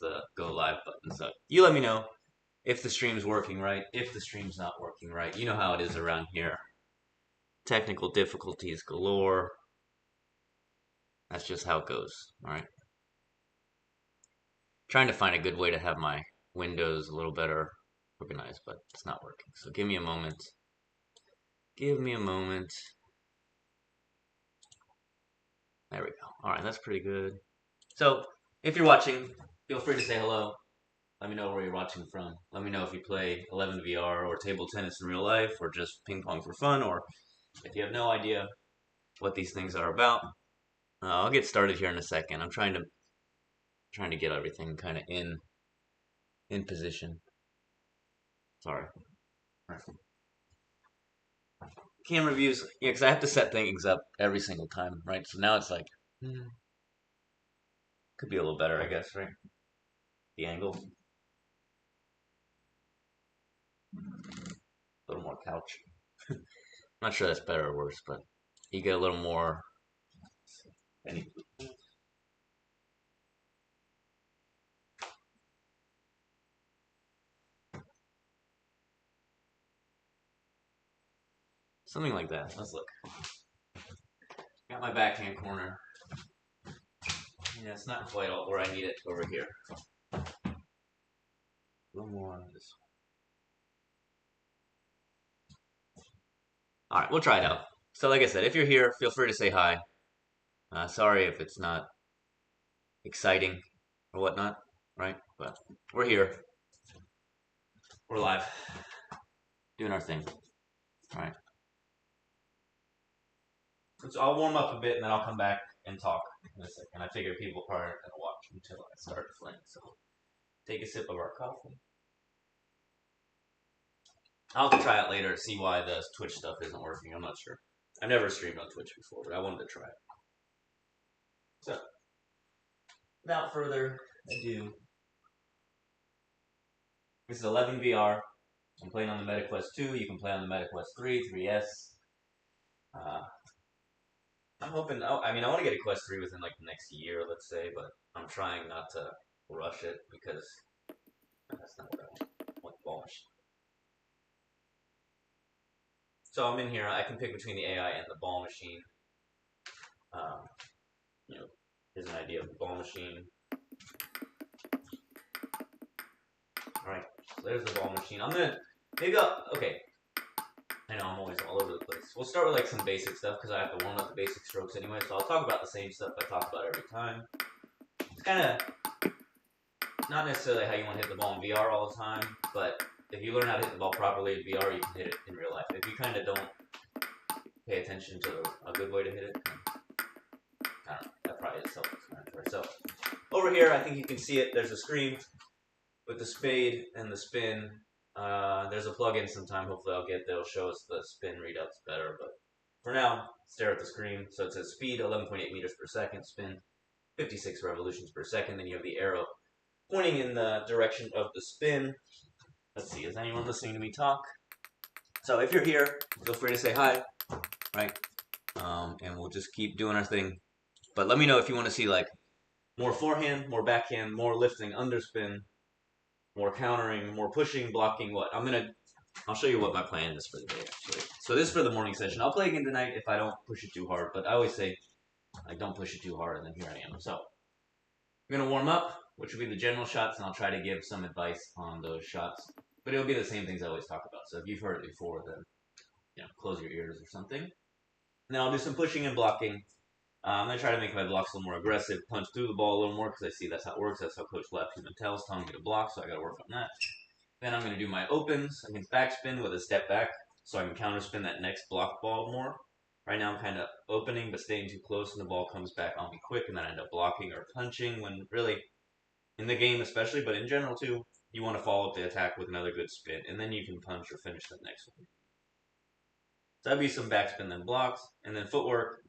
the go live button. So you let me know if the stream's working right, if the stream's not working right. You know how it is around here. Technical difficulties galore. That's just how it goes, all right? Trying to find a good way to have my windows a little better organized, but it's not working. So give me a moment. Give me a moment. There we go. All right, that's pretty good. So if you're watching, feel free to say hello. Let me know where you're watching from. Let me know if you play 11 VR or table tennis in real life or just ping pong for fun, or if you have no idea what these things are about. I'll get started here in a second. I'm trying to get everything kind of in position. Sorry. Camera views, yeah, because I have to set things up every single time, right? So now it's like, could be a little better, I guess, right? The angle. A little more couch. I'm not sure that's better or worse, but you get a little more. Something like that. Let's look. Got my backhand corner. Yeah, it's not quite all where I need it over here. A little more on this one. All right, we'll try it out. So like I said, if you're here, feel free to say hi. Sorry if it's not exciting or whatnot, right? But we're here. We're live. Doing our thing. All right. So I'll warm up a bit and then I'll come back and talk in a second. I figure people probably aren't going to watch until I start playing. So take a sip of our coffee. I'll have to try it later to see why the Twitch stuff isn't working. I'm not sure. I've never streamed on Twitch before, but I wanted to try it. So, without further ado, this is 11 VR. I'm playing on the MetaQuest 2. You can play on the MetaQuest 3, 3S. I'm hoping. I mean, I want to get a Quest 3 within like the next year, let's say, but I'm trying not to rush it because that's not what I want. I want the ball machine. So I'm in here. I can pick between the AI and the ball machine. You know, here's an idea of the ball machine. All right, so there's the ball machine. Okay. I know I'm always all over the place. We'll start with like some basic stuff because I have to warm up the basic strokes anyway. So I'll talk about the same stuff I talk about every time. It's kind of not necessarily how you want to hit the ball in VR all the time, but if you learn how to hit the ball properly in VR, you can hit it in real life. If you kind of don't pay attention to a good way to hit it, I don't know, that probably is self-explanatory. So over here, I think you can see it. There's a screen with the spade and the spin. There's a plug-in sometime. Hopefully they'll show us the spin readouts better. But for now, stare at the screen. So it says speed 11.8 meters per second, spin 56 revolutions per second. Then you have the arrow pointing in the direction of the spin. Let's see, is anyone listening to me talk? So if you're here, feel free to say hi, right? And we'll just keep doing our thing. But let me know if you want to see like more forehand, more backhand, more lifting, underspin, more countering, more pushing, blocking. I'll show you what my plan is for the day actually. So this is for the morning session. I'll play again tonight if I don't push it too hard. But I always say, like, don't push it too hard, and then here I am. So I'm gonna warm up, which will be the general shots, and I'll try to give some advice on those shots. But it'll be the same things I always talk about. So if you've heard it before, then close your ears or something. And then I'll do some pushing and blocking. I'm going to try to make my blocks a little more aggressive, punch through the ball a little more because I see that's how it works. That's how Coach Lab Pimentel is telling me to block, so I got to work on that. Then I'm going to do my opens against backspin with a step back so I can counterspin that next block ball more. Right now I'm kind of opening but staying too close and the ball comes back on me quick and then I end up blocking or punching when really, in the game especially, but in general too, you want to follow up the attack with another good spin and then you can punch or finish the next one. So that'd be some backspin then blocks and then footwork.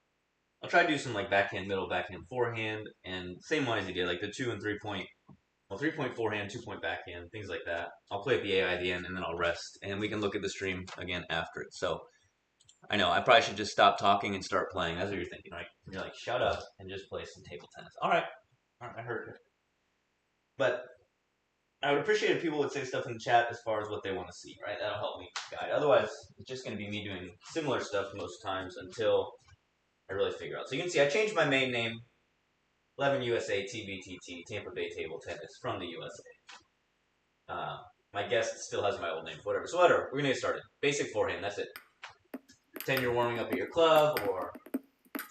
I'll try to do some like backhand, middle, backhand, forehand, and same one as you did, like the 2 and 3 point, 3-point forehand, 2-point backhand, things like that. I'll play at the AI at the end, and then I'll rest, and we can look at the stream again after it. So I know I probably should just stop talking and start playing. That's what you're thinking, right? You're like, shut up and just play some table tennis. All right, I heard it. But I would appreciate if people would say stuff in the chat as far as what they want to see, right? That'll help me guide. Otherwise, it's just going to be me doing similar stuff most times until I really figure out. So you can see I changed my main name, 11 USA TBTT, Tampa Bay Table Tennis, from the USA. My guest still has my old name, whatever. So whatever, we're going to get started. Basic forehand, that's it. Pretend you're warming up at your club or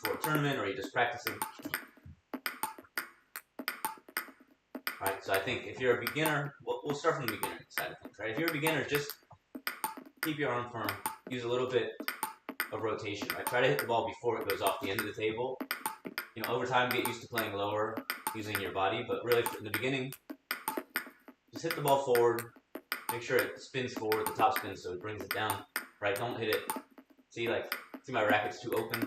for a tournament or you're just practicing. Alright, so I think if you're a beginner, we'll start from the beginner side of things, right? If you're a beginner, just keep your arm firm. Use a little bit of rotation, right? Try to hit the ball before it goes off the end of the table. You know, over time, get used to playing lower, using your body, but really, in the beginning, just hit the ball forward. Make sure it spins forward, the top spins, so it brings it down, right? Don't hit it. See my racket's too open,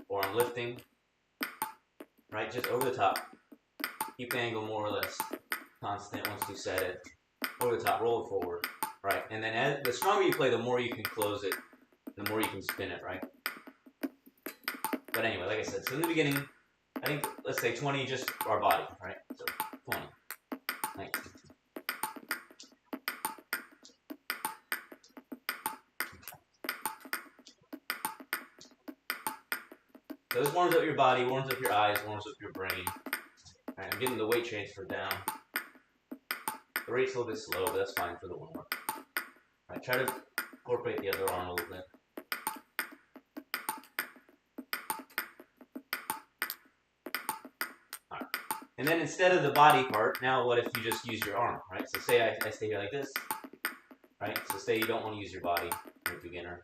or I'm lifting, right? Just over the top. Keep the angle more or less constant once you set it. Over the top, roll it forward, right? And then the stronger you play, the more you can close it, the more you can spin it, right? But anyway, like I said, so in the beginning, I think, let's say 20, just our body, right? So 20, 19. So this warms up your body, warms up your eyes, warms up your brain. All right, I'm getting the weight transfer down. The rate's a little bit slow, but that's fine for the warm-up. All right, try to incorporate the other arm a little bit. All right. And then instead of the body part, now what if you just use your arm, right? So say I stay here like this, right? So say you don't want to use your body, you're a beginner,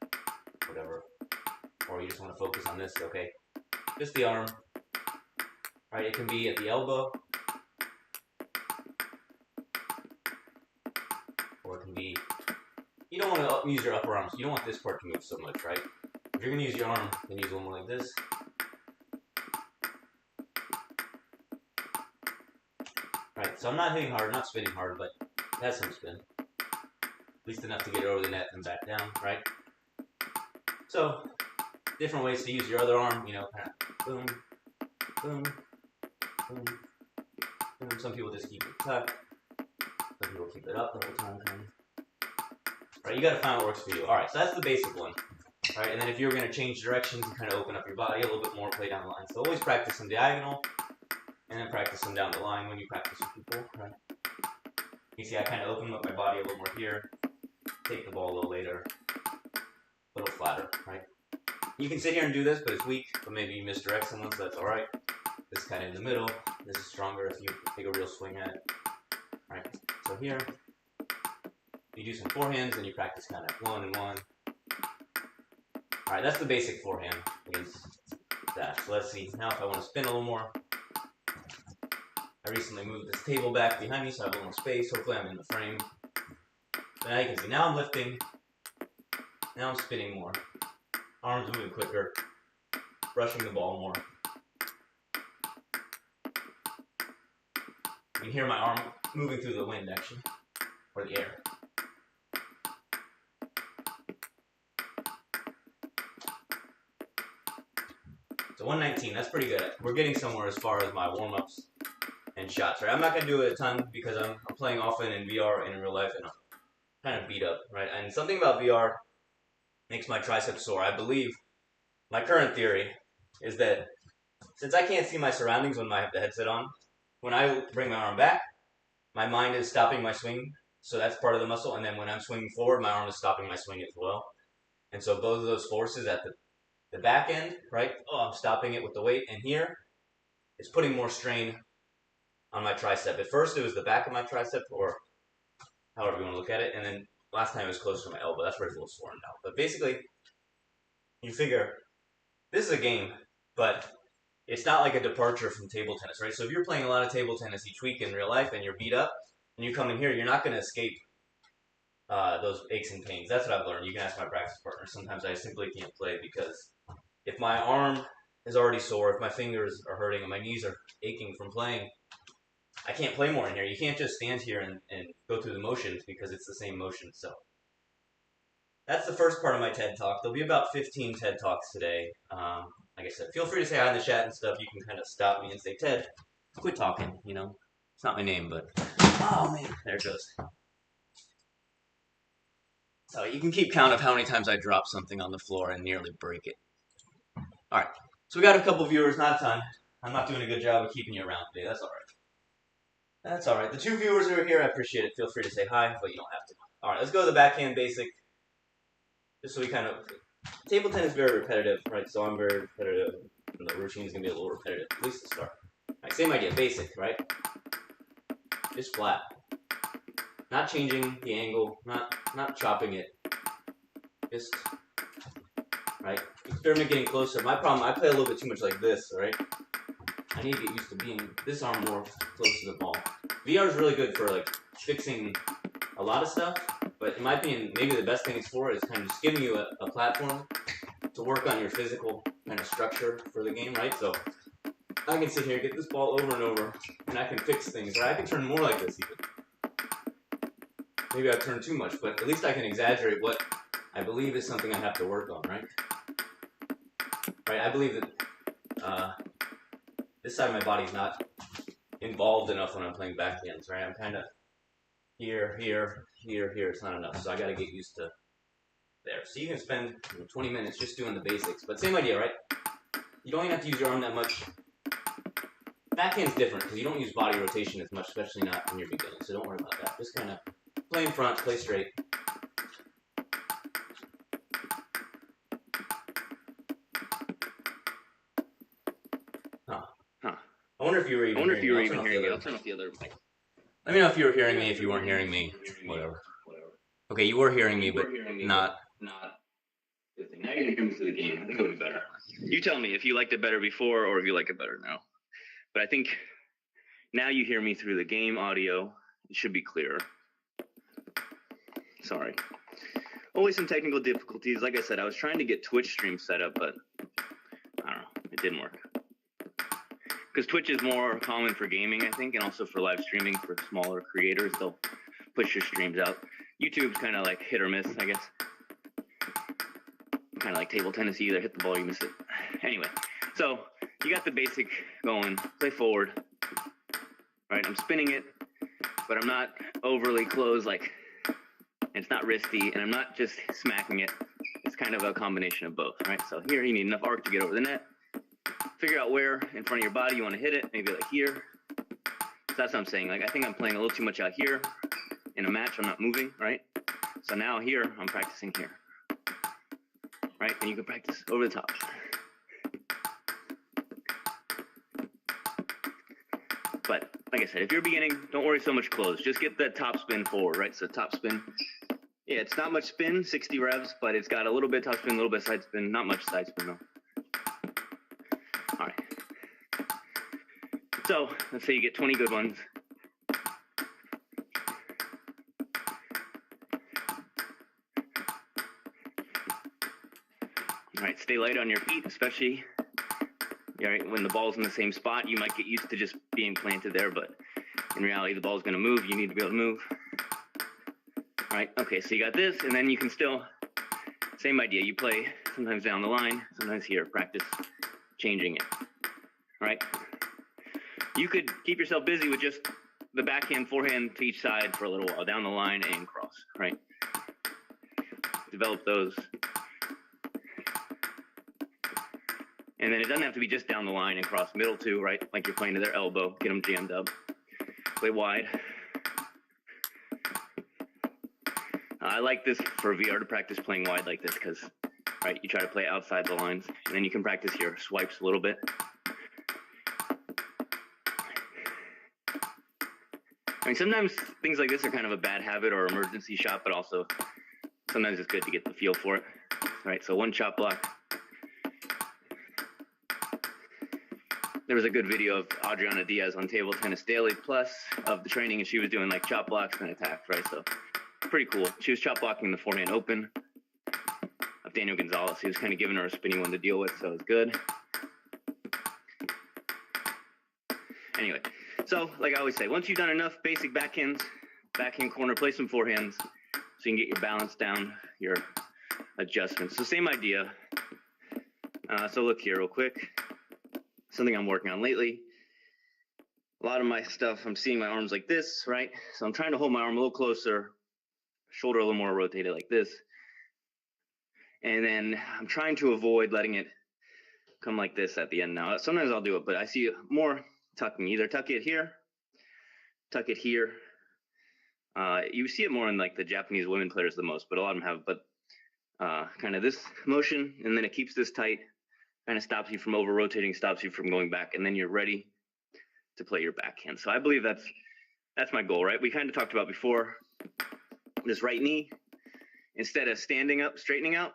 whatever, or you just want to focus on this, okay? Just the arm, right? It can be at the elbow, or it can be, you don't want to use your upper arms. You don't want this part to move so much, right? If you're going to use your arm, then use one more like this. Right, so I'm not hitting hard, not spinning hard, but it has some spin. At least enough to get it over the net and back down, right? So, different ways to use your other arm, you know, kind of boom, boom, boom, boom. Some people just keep it tucked. Some people keep it up the whole time. Right, you gotta find what works for you. Alright, so that's the basic one. Alright, and then if you're gonna change directions and kind of open up your body a little bit more, play down the line. So always practice some diagonal, and then practice them down the line when you practice with people, right? You see I kind of open up my body a little more here, take the ball a little later, a little flatter, right? You can sit here and do this, but it's weak, but maybe you misdirect someone, so that's alright. This is kind of in the middle. This is stronger if you take a real swing at it. Alright, so here, you do some forehands, and you practice kind of 1 and 1. Alright, that's the basic forehand against that. So let's see, now if I want to spin a little more, I recently moved this table back behind me so I have a little more space. Hopefully I'm in the frame. But now you can see, now I'm lifting. Now I'm spinning more. Arms moving quicker. Brushing the ball more. You can hear my arm moving through the wind, actually. Or the air. So 119, that's pretty good. We're getting somewhere as far as my warm-ups and shots, right? I'm not going to do it a ton because I'm playing often in VR and in real life and I'm kind of beat up, right? And something about VR makes my triceps sore. I believe my current theory is that since I can't see my surroundings when I have the headset on, when I bring my arm back, my mind is stopping my swing, so that's part of the muscle, and then when I'm swinging forward, my arm is stopping my swing as well. And so both of those forces at the back end, right? Oh, I'm stopping it with the weight, and here, it's putting more strain on my tricep. At first, it was the back of my tricep, or however you want to look at it, and then last time it was closer to my elbow. That's where it's a little sore now. But basically, you figure, this is a game, but it's not like a departure from table tennis, right? So if you're playing a lot of table tennis each week in real life and you're beat up, and you come in here, you're not going to escape those aches and pains. That's what I've learned. You can ask my practice partner. Sometimes I simply can't play because if my arm is already sore, if my fingers are hurting, and my knees are aching from playing, I can't play more in here. You can't just stand here and go through the motions because it's the same motion. So that's the first part of my TED Talk. There'll be about 15 TED Talks today. Like I said, feel free to say hi in the chat and stuff. You can kind of stop me and say, Ted, quit talking, you know. It's not my name, but oh man, there it goes. So you can keep count of how many times I drop something on the floor and nearly break it. All right, so we got a couple viewers, not a ton. I'm not doing a good job of keeping you around today. That's all right. That's all right. The 2 viewers who are here, I appreciate it. Feel free to say hi, but you don't have to. All right, let's go to the backhand basic. Just so we kind of, table tennis is very repetitive, right? So I'm very repetitive, and the routine is gonna be a little repetitive, at least to start. All right, same idea, basic, right? Just flat, not changing the angle, not chopping it. Just right. Experiment getting closer. My problem, I play a little bit too much like this, right? I need to get used to being this arm more close to the ball. VR is really good for like fixing a lot of stuff, but in my opinion, maybe the best thing it's for is kind of just giving you a platform to work on your physical kind of structure for the game, right? So I can sit here, get this ball over and over, and I can fix things, or I can turn more like this even. Maybe I've turned too much, but at least I can exaggerate what I believe is something I have to work on, right? Right, I believe that this side of my body's not involved enough when I'm playing backhands, right? I'm kind of here, here, here, here. It's not enough, so I got to get used to there. So you can spend 20 minutes just doing the basics, but same idea, right? You don't even have to use your arm that much. Backhand's different because you don't use body rotation as much, especially not when you're beginning, so don't worry about that. Just kind of play in front, play straight. I wonder if you were even hearing me. I'll turn off the other mic. Let me know if you were hearing me, if you weren't hearing me, whatever. Okay, you were hearing me, but not. Good thing. Now you're going to come to the game. I think it'll be better. You tell me if you liked it better before or if you like it better now. But I think now you hear me through the game audio. It should be clearer. Sorry. Always some technical difficulties. Like I said, I was trying to get Twitch stream set up, but I don't know. It didn't work. Because Twitch is more common for gaming, I think, and also for live streaming for smaller creators. They'll push your streams out. YouTube's kind of like hit or miss, I guess. Kind of like table tennis. You either hit the ball or you miss it. Anyway, so you got the basic going. Play forward. Right, I'm spinning it, but I'm not overly close, like, it's not wristy, and I'm not just smacking it. It's kind of a combination of both, right? So here you need enough arc to get over the net. Figure out where in front of your body you want to hit it, maybe like here. So that's what I'm saying. Like, I think I'm playing a little too much out here. In a match, I'm not moving, right? So now here, I'm practicing here. Right? And you can practice over the top. But like I said, if you're beginning, don't worry so much close. Just get that top spin forward, right? So top spin. Yeah, it's not much spin, 60 revs, but it's got a little bit top spin, a little bit side spin. Not much side spin, though. All right. So let's say you get 20 good ones. All right, stay light on your feet, especially when the ball's in the same spot. You might get used to just being planted there, but in reality, the ball's going to move. You need to be able to move. All right, okay, so you got this, and then you can still, same idea. You play sometimes down the line, sometimes here. Practice changing it. All right? You could keep yourself busy with just the backhand, forehand to each side for a little while, down the line and cross, right? Develop those. And then it doesn't have to be just down the line and cross middle too, right? Like you're playing to their elbow, get them jammed up. Play wide. I like this for VR to practice playing wide like this because, right, you try to play outside the lines. And then you can practice your swipes a little bit. I mean, sometimes things like this are kind of a bad habit or emergency shot, but also sometimes it's good to get the feel for it. All right, so one chop block. There was a good video of Adriana Diaz on Table Tennis Daily Plus of the training, and she was doing like chop blocks and attacks, right? So pretty cool. She was chop blocking the forehand open of Daniel Gonzalez. He was kind of giving her a spinny one to deal with, so it was good. Anyway, so like I always say, once you've done enough basic backhands, backhand corner, play some forehands so you can get your balance down, your adjustments. So same idea. So look here real quick. Something I'm working on lately. a lot of my stuff, I'm seeing my arms like this, right? So I'm trying to hold my arm a little closer, shoulder a little more rotated like this. And then I'm trying to avoid letting it come like this at the end now. Sometimes I'll do it, but I see more tucking. Either tuck it here, tuck it here. You see it more in like the Japanese women players the most, but a lot of them have. But kind of this motion, and then it keeps this tight, kind of stops you from over rotating, stops you from going back, and then you're ready to play your backhand. So I believe that's my goal, right? We kind of talked about before this right knee. Instead of standing up, straightening out,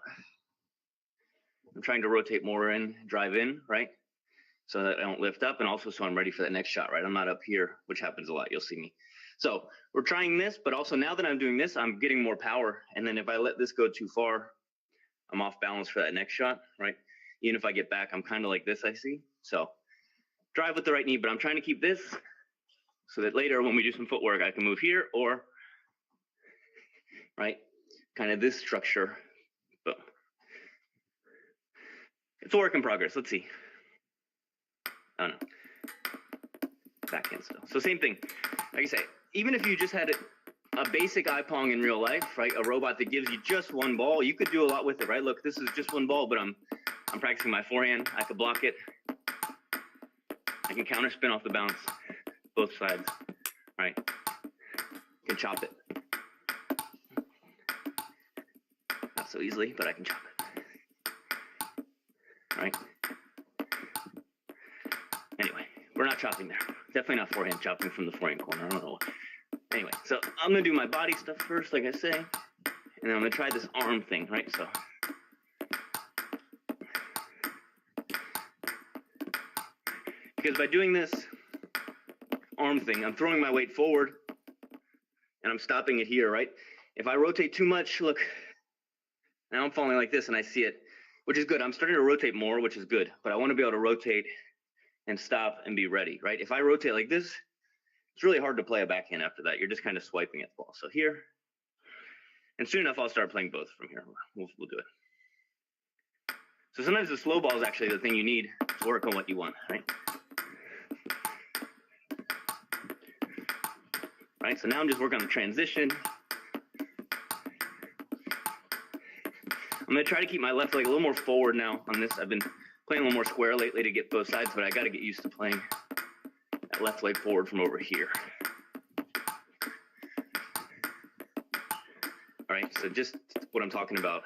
I'm trying to rotate more in, drive in, right? So that I don't lift up, and also so I'm ready for that next shot, right? I'm not up here, which happens a lot. You'll see me. So we're trying this, but also now that I'm doing this, I'm getting more power. And then if I let this go too far, I'm off balance for that next shot, right? Even if I get back, I'm kind of like this, I see. So drive with the right knee, but I'm trying to keep this so that later when we do some footwork, I can move here or, right, kind of this structure. Boom. It's a work in progress. Let's see. Oh, no. Backhand still. So same thing. Like I say, even if you just had a basic pong in real life, right? A robot that gives you just one ball, you could do a lot with it, right? Look, this is just one ball, but I'm practicing my forehand. I could block it. I can counter spin off the bounce, both sides, right? I can chop it. Not so easily, but I can chop it. Right? Anyway, we're not chopping there. Definitely not forehand chopping from the forehand corner. I don't know. Anyway, so I'm going to do my body stuff first, like I say, and then I'm going to try this arm thing, right? So because by doing this arm thing, I'm throwing my weight forward and I'm stopping it here, right? If I rotate too much, look, now I'm falling like this and I see it, which is good. I'm starting to rotate more, which is good, but I want to be able to rotate and stop and be ready, right? If I rotate like this, it's really hard to play a backhand after that. You're just kind of swiping at the ball. So here, and soon enough, I'll start playing both from here. We'll do it. So sometimes the slow ball is actually the thing you need to work on what you want, right? Right, so now I'm just working on the transition. I'm going to try to keep my left leg a little more forward now on this. I've been playing a little more square lately to get both sides, but I got to get used to playing that left leg forward from over here. All right, so just what I'm talking about.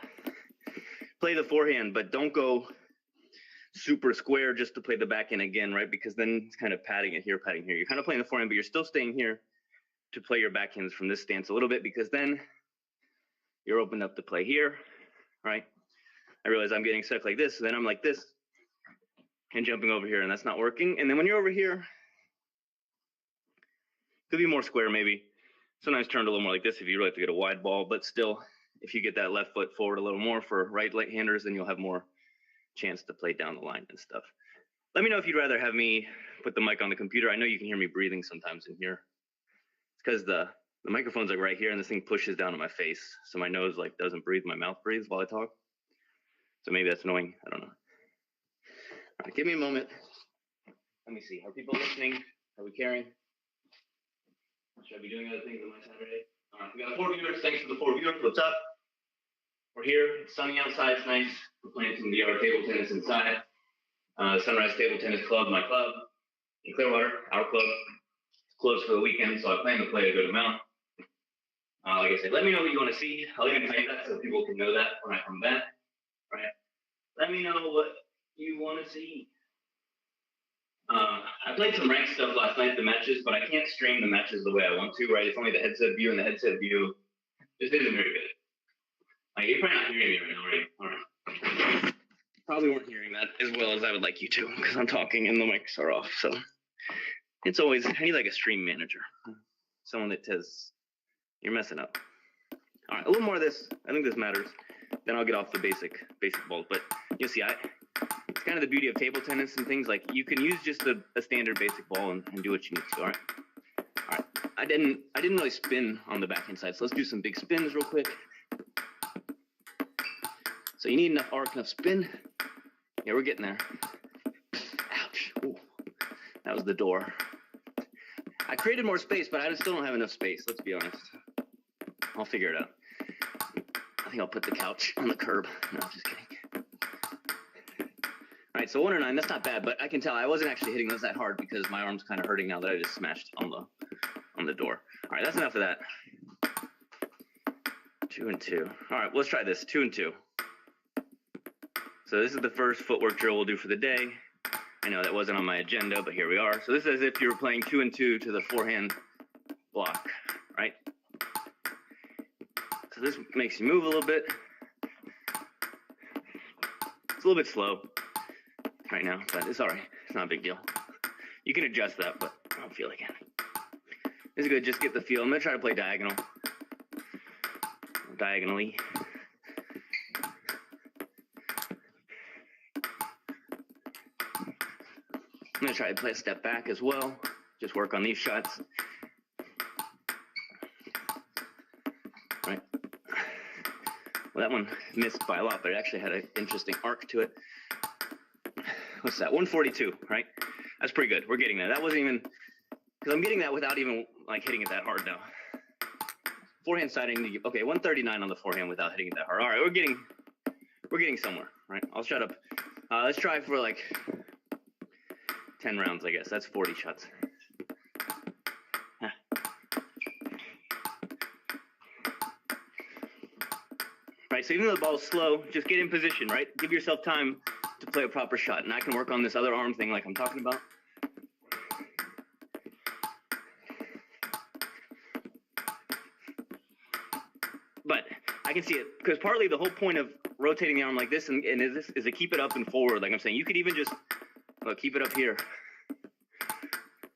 Play the forehand, but don't go super square just to play the backhand again, right? Because then it's kind of padding it here, padding here. You're kind of playing the forehand, but you're still staying here to play your backhands from this stance a little bit, because then you're opened up to play here, right? I realize I'm getting stuck like this, so then I'm like this and jumping over here, and that's not working. And then when you're over here, could be more square maybe. Sometimes turned a little more like this if you really have to get a wide ball, but still, if you get that left foot forward a little more for right-handers, then you'll have more chance to play down the line and stuff. Let me know if you'd rather have me put the mic on the computer. I know you can hear me breathing sometimes in here. It's because the microphone's like right here, and this thing pushes down on my face, so my nose like doesn't breathe, my mouth breathes while I talk. So maybe that's annoying. I don't know. All right, give me a moment. Let me see. Are people listening? Are we caring? Should I be doing other things on my Saturday? All right, we got 4 viewers. Thanks for the 4 viewers. What's up? We're here. It's sunny outside. It's nice. We're playing some VR table tennis inside. Sunrise Table Tennis Club, my club in Clearwater, our club. It's closed for the weekend, so I plan to play a good amount. Like I said, let me know what you want to see. I'll even type that so people can know that when I come back. Right? Let me know what you want to see. I played some ranked stuff last night, the matches, but I can't stream the matches the way I want to, right? It's only the headset view, and the headset view just isn't very good. Like, you're probably not hearing me right now, right? All right. Probably weren't hearing that as well as I would like you to, because I'm talking and the mics are off. So it's always, I need like a stream manager, someone that says, you're messing up. All right, a little more of this. I think this matters. Then I'll get off the basic balls. But you'll see, it's kind of the beauty of table tennis and things. Like, you can use just a standard basic ball and do what you need to. All right. I didn't really spin on the backhand side, so let's do some big spins real quick. So you need enough arc, enough spin. Yeah, we're getting there. Ouch. Ooh, that was the door. I created more space, but I still don't have enough space. Let's be honest. I'll figure it out. I think I'll put the couch on the curb. No, just kidding. All right, so 1 or 9, that's not bad, but I can tell I wasn't actually hitting those that hard because my arm's kind of hurting now that I just smashed on the door. All right, that's enough of that. 2 and 2. All right, let's try this. 2 and 2. So this is the first footwork drill we'll do for the day. I know that wasn't on my agenda, but here we are. So this is as if you were playing 2 and 2 to the forehand block, right? So this makes you move a little bit. It's a little bit slow right now, but it's all right. It's not a big deal. You can adjust that, but I don't feel like it. This is good. Just get the feel. I'm going to try to play diagonally. I'm going to try to play a step back as well. Just work on these shots. Right. Well, that one missed by a lot, but it actually had an interesting arc to it. What's that? 142, right? That's pretty good. We're getting there. That wasn't even, because I'm getting that without even like hitting it that hard now. Forehand side, okay, 139 on the forehand without hitting it that hard. All right, we're getting somewhere, right? I'll shut up. Let's try for like 10 rounds, I guess. That's 40 shots. Right, so even though the ball's slow, just get in position, right? Give yourself time to play a proper shot. And I can work on this other arm thing like I'm talking about. But I can see it, because partly the whole point of rotating the arm like this and is to keep it up and forward. Like I'm saying, you could even just keep it up here.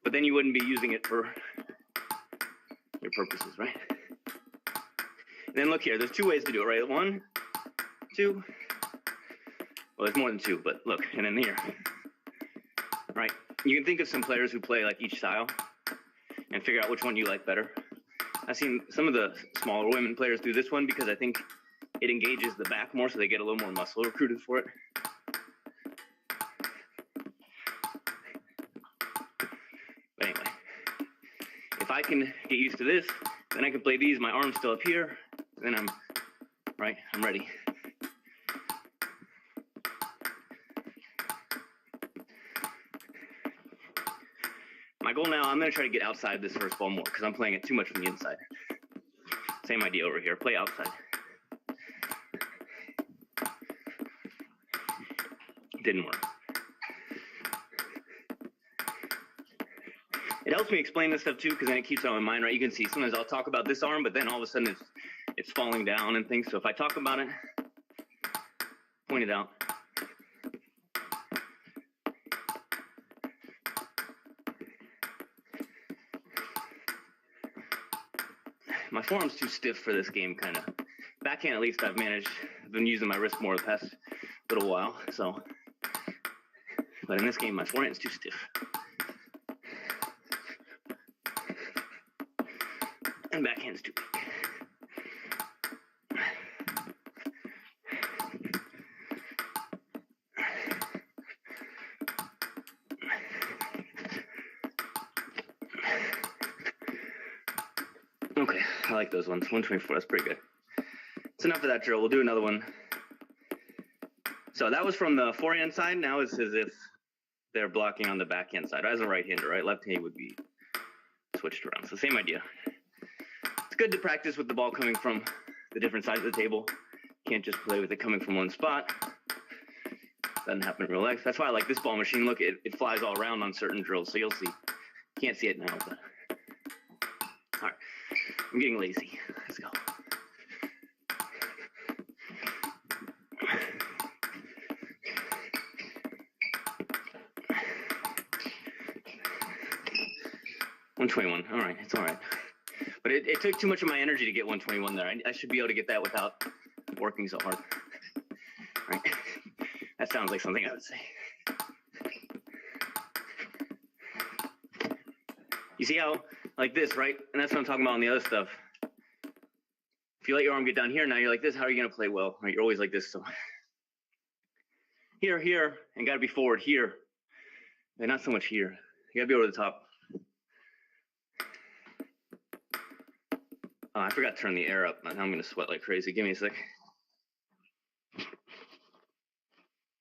But then you wouldn't be using it for your purposes, right? And then look here, there's 2 ways to do it, right? 1, 2. Well, there's more than 2, but look, and then here, right? You can think of some players who play like each style and figure out which one you like better. I've seen some of the smaller women players do this one because I think it engages the back more, so they get a little more muscle recruited for it. But anyway, if I can get used to this, then I can play these, my arm's still up here, then I'm ready. My goal now, I'm going to try to get outside this first ball more because I'm playing it too much from the inside. Same idea over here, play outside. Didn't work. It helps me explain this stuff too because then it keeps it on my mind, right? You can see sometimes I'll talk about this arm, but then all of a sudden it's falling down and things. So if I talk about it, point it out. My forearm's too stiff for this game, kind of. Backhand, at least I've been using my wrist more the past little while, so. But in this game, my forehand's too stiff. And backhand's too weak. Okay, I like those ones. 124, that's pretty good. That's enough of that drill. We'll do another one. So that was from the forehand side. Now it's as if they're blocking on the backhand side. As a right-hander, right? Left hand would be switched around. So same idea. It's good to practice with the ball coming from the different sides of the table. Can't just play with it coming from one spot. Doesn't happen in real life. That's why I like this ball machine. Look, it flies all around on certain drills, so you'll see. Can't see it now, but all right. I'm getting lazy. Let's go. $121. All right, it's all right. But it took too much of my energy to get 121 there. I should be able to get that without working so hard. Right? That sounds like something I would say. You see how, like this, right? And that's what I'm talking about on the other stuff. If you let your arm get down here, now you're like this, how are you going to play well? Right? You're always like this. So here, and got to be forward here. And not so much here. You got to be over the top. Oh, I forgot to turn the air up. Now I'm gonna sweat like crazy. Give me a sec.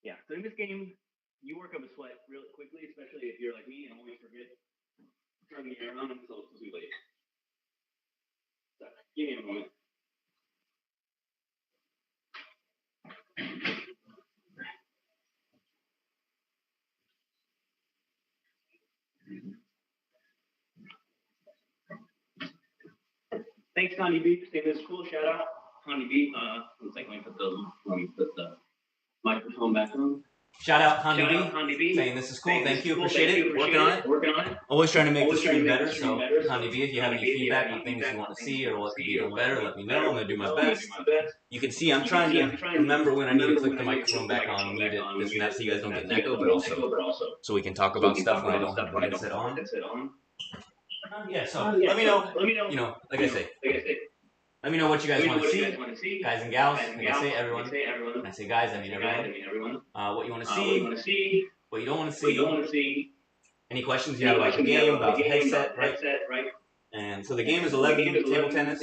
Yeah, so in this game, you work up a sweat real quickly, especially if you're like me and always forget to turn the air on until it's too late. So, give me a moment. Thanks, Connie B. Saying this is cool. Shout out, Connie B. One second, let me put the microphone back on. Shout out Condi B, saying this is cool. Thank you, appreciate it. Working on it. Always trying to make the stream better. So Condi B, if you have any feedback on things you want to see or what could be done better, let me know. I'm gonna do my best. You can see I'm trying to remember when I need to click the microphone back on, mute it, this and that, so you guys don't get an echo, but also so we can talk about stuff when I don't have the headset on. Yeah. So let me know. You know, like I say. Let me know what you guys want to see, guys and gals. Like I say, everyone. When I say guys, I mean everyone. What you want to see, what you don't want to see. Any questions you have about the game, about the headset, right? And so the game is 11 table tennis,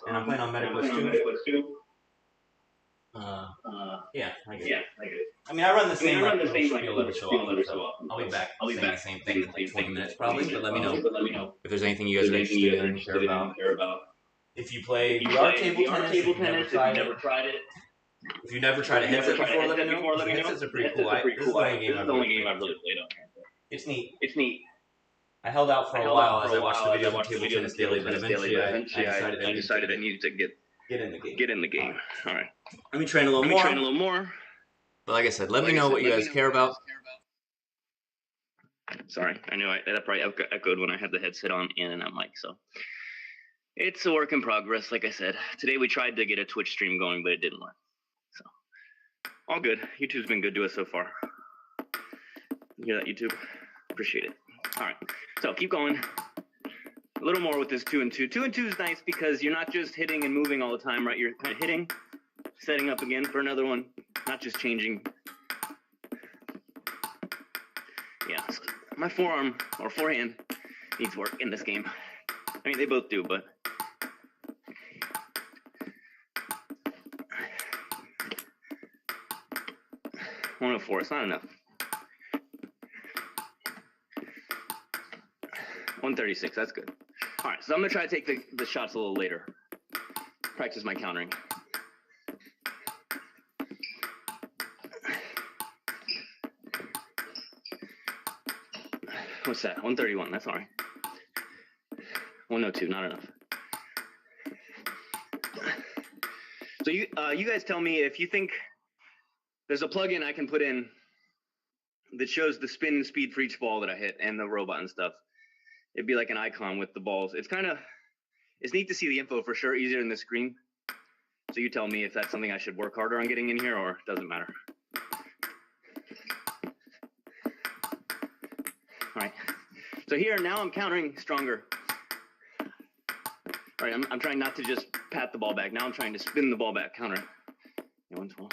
and I'm playing on MetaQuest 2. Yeah, I get it. I mean, I run the same like spiel every so often, so I'll be back saying the same thing in like 20 minutes probably, but let me know if there's anything you guys are interested in, care about. If you play VR table tennis, if you've never tried it. If you never tried a headset before, let me know. The headsets are pretty cool. This is the only game I've really played on. It's neat. I held out for a while as I watched the videos on Table Tennis Daily, but eventually I decided I needed to get in the game. All right. Let me train a little more. But like I said, let me know what you guys care about. Sorry, I knew that probably echoed when I had the headset on and that mic, so. It's a work in progress, like I said. Today we tried to get a Twitch stream going, but it didn't work. So, all good. YouTube's been good to us so far. You hear that, YouTube? Appreciate it. All right, so keep going. A little more with this 2 and 2. 2 and 2 is nice because you're not just hitting and moving all the time, right? You're kind of hitting, setting up again for another one, not just changing. Yeah, so my forearm or forehand needs work in this game. I mean, they both do, but. 104, it's not enough. 136, that's good. All right, so I'm gonna try to take the shots a little later. Practice my countering. What's that? 131, that's all right. 102, not enough. So you guys tell me if you think there's a plugin I can put in that shows the spin and speed for each ball that I hit and the robot and stuff. It'd be like an icon with the balls. It's neat to see the info for sure, easier than the screen. So you tell me if that's something I should work harder on getting in here or it doesn't matter. All right, so here now I'm countering stronger. All right, I'm trying not to just pat the ball back. Now I'm trying to spin the ball back, counter it. Yeah, 112.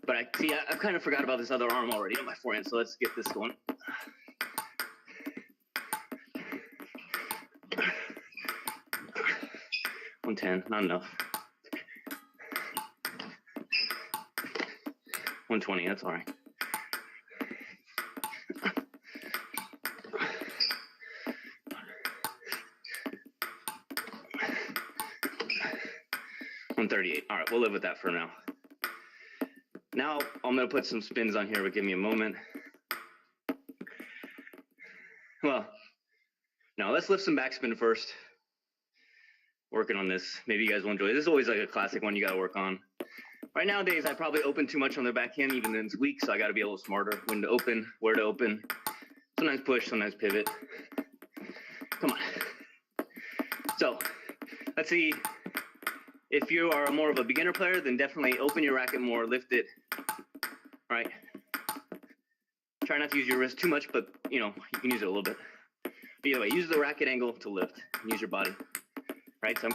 But I've kind of forgot about this other arm already on my forehand, so let's get this going. 110, not enough. 120, that's all right. $138. All right, we'll live with that for now. Now I'm gonna put some spins on here, but give me a moment. Well, now let's lift some backspin first. Working on this. Maybe you guys will enjoy it. This is always like a classic one you gotta work on. Right nowadays, I probably open too much on the backhand, even though it's weak, so I gotta be a little smarter. When to open, where to open. Sometimes push, sometimes pivot. Come on. So, let's see. If you are more of a beginner player, then definitely open your racket more, lift it. All right. Try not to use your wrist too much, but you can use it a little bit. But either way, use the racket angle to lift. Use your body. Right, so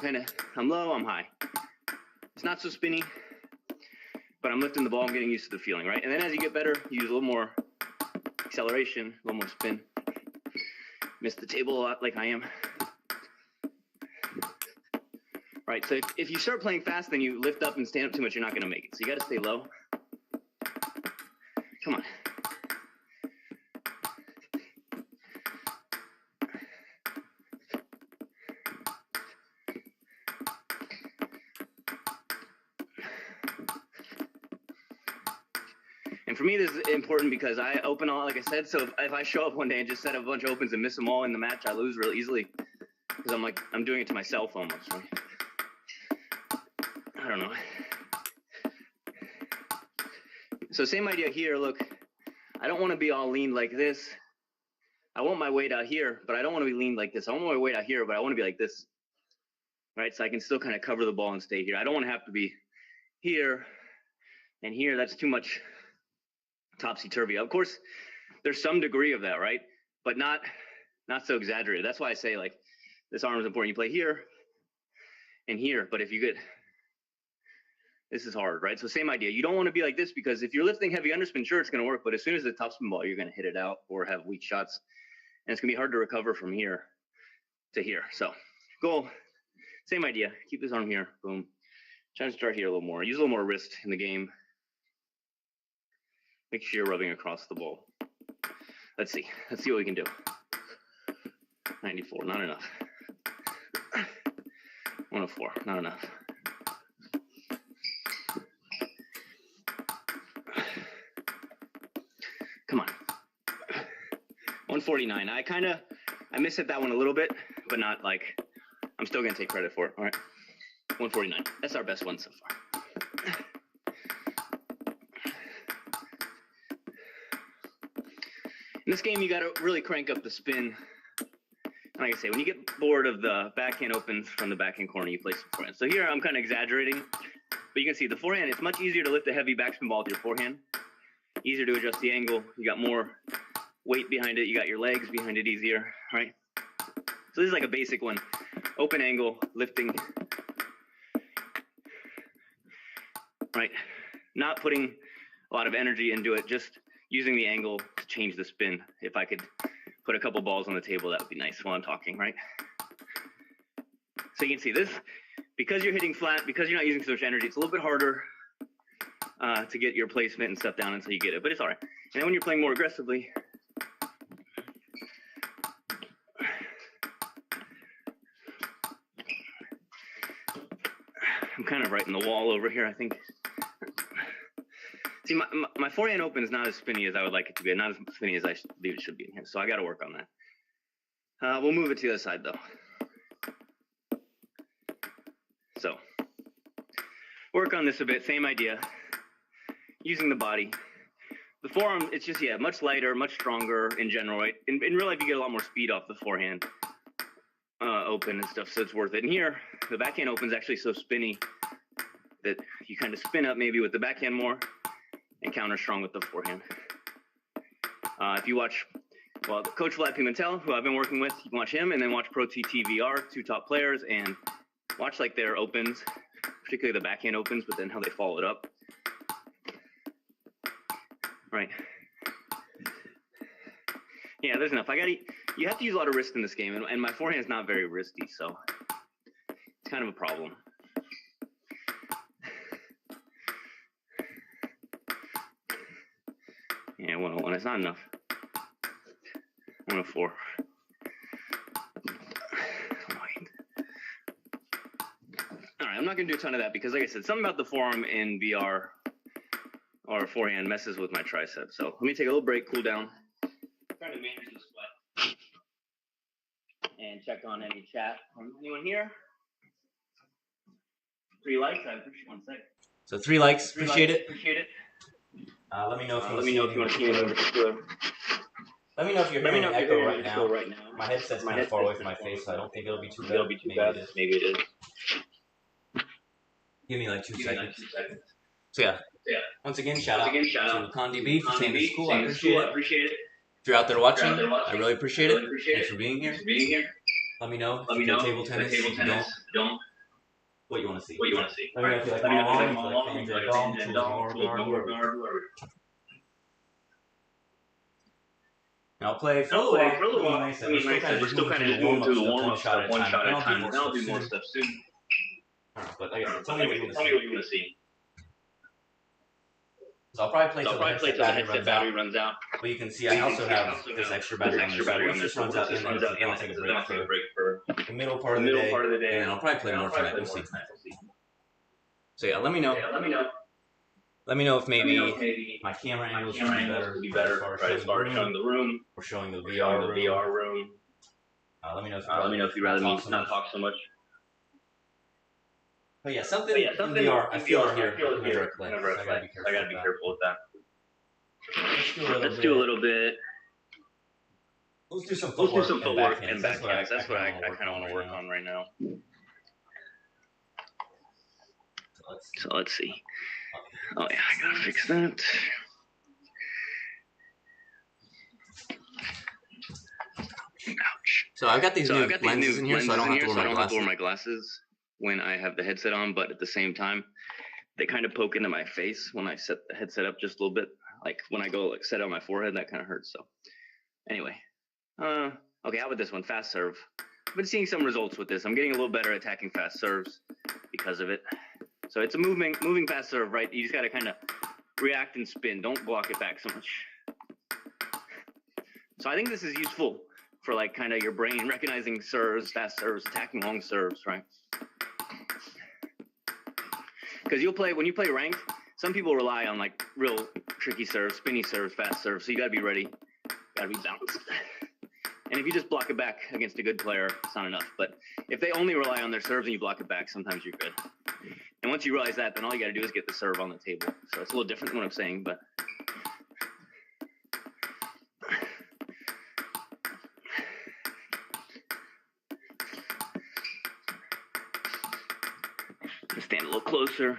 I'm low, I'm high. It's not so spinny, but I'm lifting the ball, I'm getting used to the feeling, right? And then as you get better, use a little more acceleration, a little more spin. miss the table a lot like I am. Right, so if you start playing fast, then you lift up and stand up too much, you're not going to make it. So you got to stay low. Come on. And for me, this is important because I open all, like I said, so if I show up one day and just set up a bunch of opens and miss them all in the match, I lose real easily. Because I'm doing it to myself almost, right? I don't know. So same idea here, look, I don't want to be all leaned like this. I want my weight out here, but I don't want to be leaned like this. I want my weight out here, but I want to be like this, right? So I can still kind of cover the ball and stay here. I don't want to have to be here and here. That's too much topsy-turvy. Of course, there's some degree of that, right? But not so exaggerated. That's why I say, like, this arm is important. You play here and here, but if you get, this is hard, right? So same idea. You don't want to be like this because if you're lifting heavy underspin, sure, it's going to work, but as soon as the topspin ball, you're going to hit it out or have weak shots, and it's going to be hard to recover from here to here. So goal, same idea. Keep this arm here. Boom. Try to start here a little more. Use a little more wrist in the game. Make sure you're rubbing across the ball. Let's see what we can do. 94, not enough. 104, not enough. Come on. 149. I miss that one a little bit, but not like, I'm still gonna take credit for it. All right. 149. That's our best one so far. In this game, you got to really crank up the spin. And like I say, when you get bored of the backhand opens from the backhand corner, you play some forehand. So here I'm kind of exaggerating, but you can see the forehand, it's much easier to lift a heavy backspin ball with your forehand. Easier to adjust the angle. You got more weight behind it. You got your legs behind it easier, right? So this is like a basic one. Open angle, lifting. Right? Not putting a lot of energy into it, just using the angle to change the spin. If I could put a couple balls on the table, that would be nice while I'm talking, right? So you can see this, because you're hitting flat, because you're not using so much energy, it's a little bit harder to get your placement and stuff down until you get it, but it's all right. And then when you're playing more aggressively, I'm kind of right in the wall over here, I think. See, my forehand open is not as spinny as I would like it to be, not as spinny as I believe it should be in here, so I got to work on that. We'll move it to the other side, though. So, work on this a bit, same idea. Using the body. The forearm, it's just, yeah, much lighter, much stronger in general, right? In real life, you get a lot more speed off the forehand open and stuff, so it's worth it. And here, the backhand open is actually so spinny that you kind of spin up maybe with the backhand more and counter strong with the forehand. If you watch, well, Coach Vlad Pimentel, who I've been working with, you can watch him, and then watch Pro TTVR, two top players, and watch like their opens, particularly the backhand opens, but then how they follow it up. Right. Yeah, there's enough. You have to use a lot of wrist in this game, and my forehand's not very wristy, so it's kind of a problem. Yeah, 101. It's not enough. 104. All right, I'm not going to do a ton of that because, like I said, something about the forearm in VR or forehand messes with my tricep. So let me take a little break, cool down. Trying to manage the sweat. And check on any chat. Anyone here? 3 likes. I appreciate 1 second. So 3 likes. Appreciate it. Appreciate it. Let me know if you Let me know if you want to see it in particular. Let me know if you're hearing an echo right now. Right now. My headset's kind of far away from my face, so I don't think it'll be too bad. Maybe it is. Give me like 2 seconds. So yeah. Once again, shout out to ConDB for saying this is cool. I appreciate it. If you're out there watching, I really appreciate it. Thanks for being here. Let me know if you play table tennis. If you don't, what you want to see. Let me know if you like Long, if you like Dong, Tools, Guard, whoever. And I'll play for a little while. Like I said, we're still kind of just moving through the warm-up stuff, one shot at a time. Then I'll do more stuff soon. But like I said, tell me what you want to see. So I'll probably play till the headset battery runs out. But you can see I also have this extra battery on there. So once this runs out, then I'll take a break for the middle part of the day, and then I'll probably play more tonight. We'll see. So yeah, let me know. Let me know if maybe my camera angles should be better as far as showing the room or showing the VR room. Let me know if you'd rather me not talk so much. But yeah, something in VR, I feel it here whenever I play. So I gotta be careful with that. Let's do a little bit. Let's do some footwork and backhands. That's what I kind of want to work on right now. So let's see. Oh yeah, I gotta fix that. Ouch. So I've got these new lenses in here, so I don't have to wear my glasses when I have the headset on, but at the same time, they kind of poke into my face when I set the headset up just a little bit. Like when I go like set it on my forehead, that kind of hurts. So anyway, okay, how about this one? Fast serve. I've been seeing some results with this. I'm getting a little better at attacking fast serves because of it. So it's a moving fast serve, right? You just got to kind of react and spin. Don't block it back so much. So I think this is useful for like kind of your brain recognizing serves, fast serves, attacking long serves, right? Because when you play ranked, some people rely on like real tricky serves, spinny serves, fast serves. So you got to be ready, got to be balanced. And if you just block it back against a good player, it's not enough. But if they only rely on their serves and you block it back, sometimes you're good. And once you realize that, then all you got to do is get the serve on the table. So it's a little different than what I'm saying, but. Stand a little closer.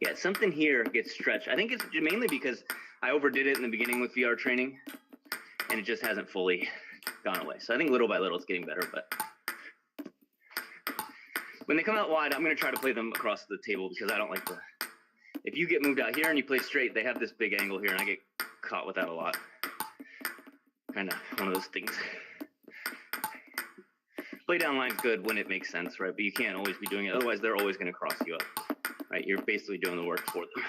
Yeah, something here gets stretched. I think it's mainly because I overdid it in the beginning with VR training, and it just hasn't fully gone away. So I think little by little it's getting better, but when they come out wide, I'm going to try to play them across the table because I don't like if you get moved out here and you play straight, they have this big angle here, and I get caught with that a lot. Kind of one of those things. Play down line's good when it makes sense, right? But you can't always be doing it. Otherwise, they're always going to cross you up, right? You're basically doing the work for them.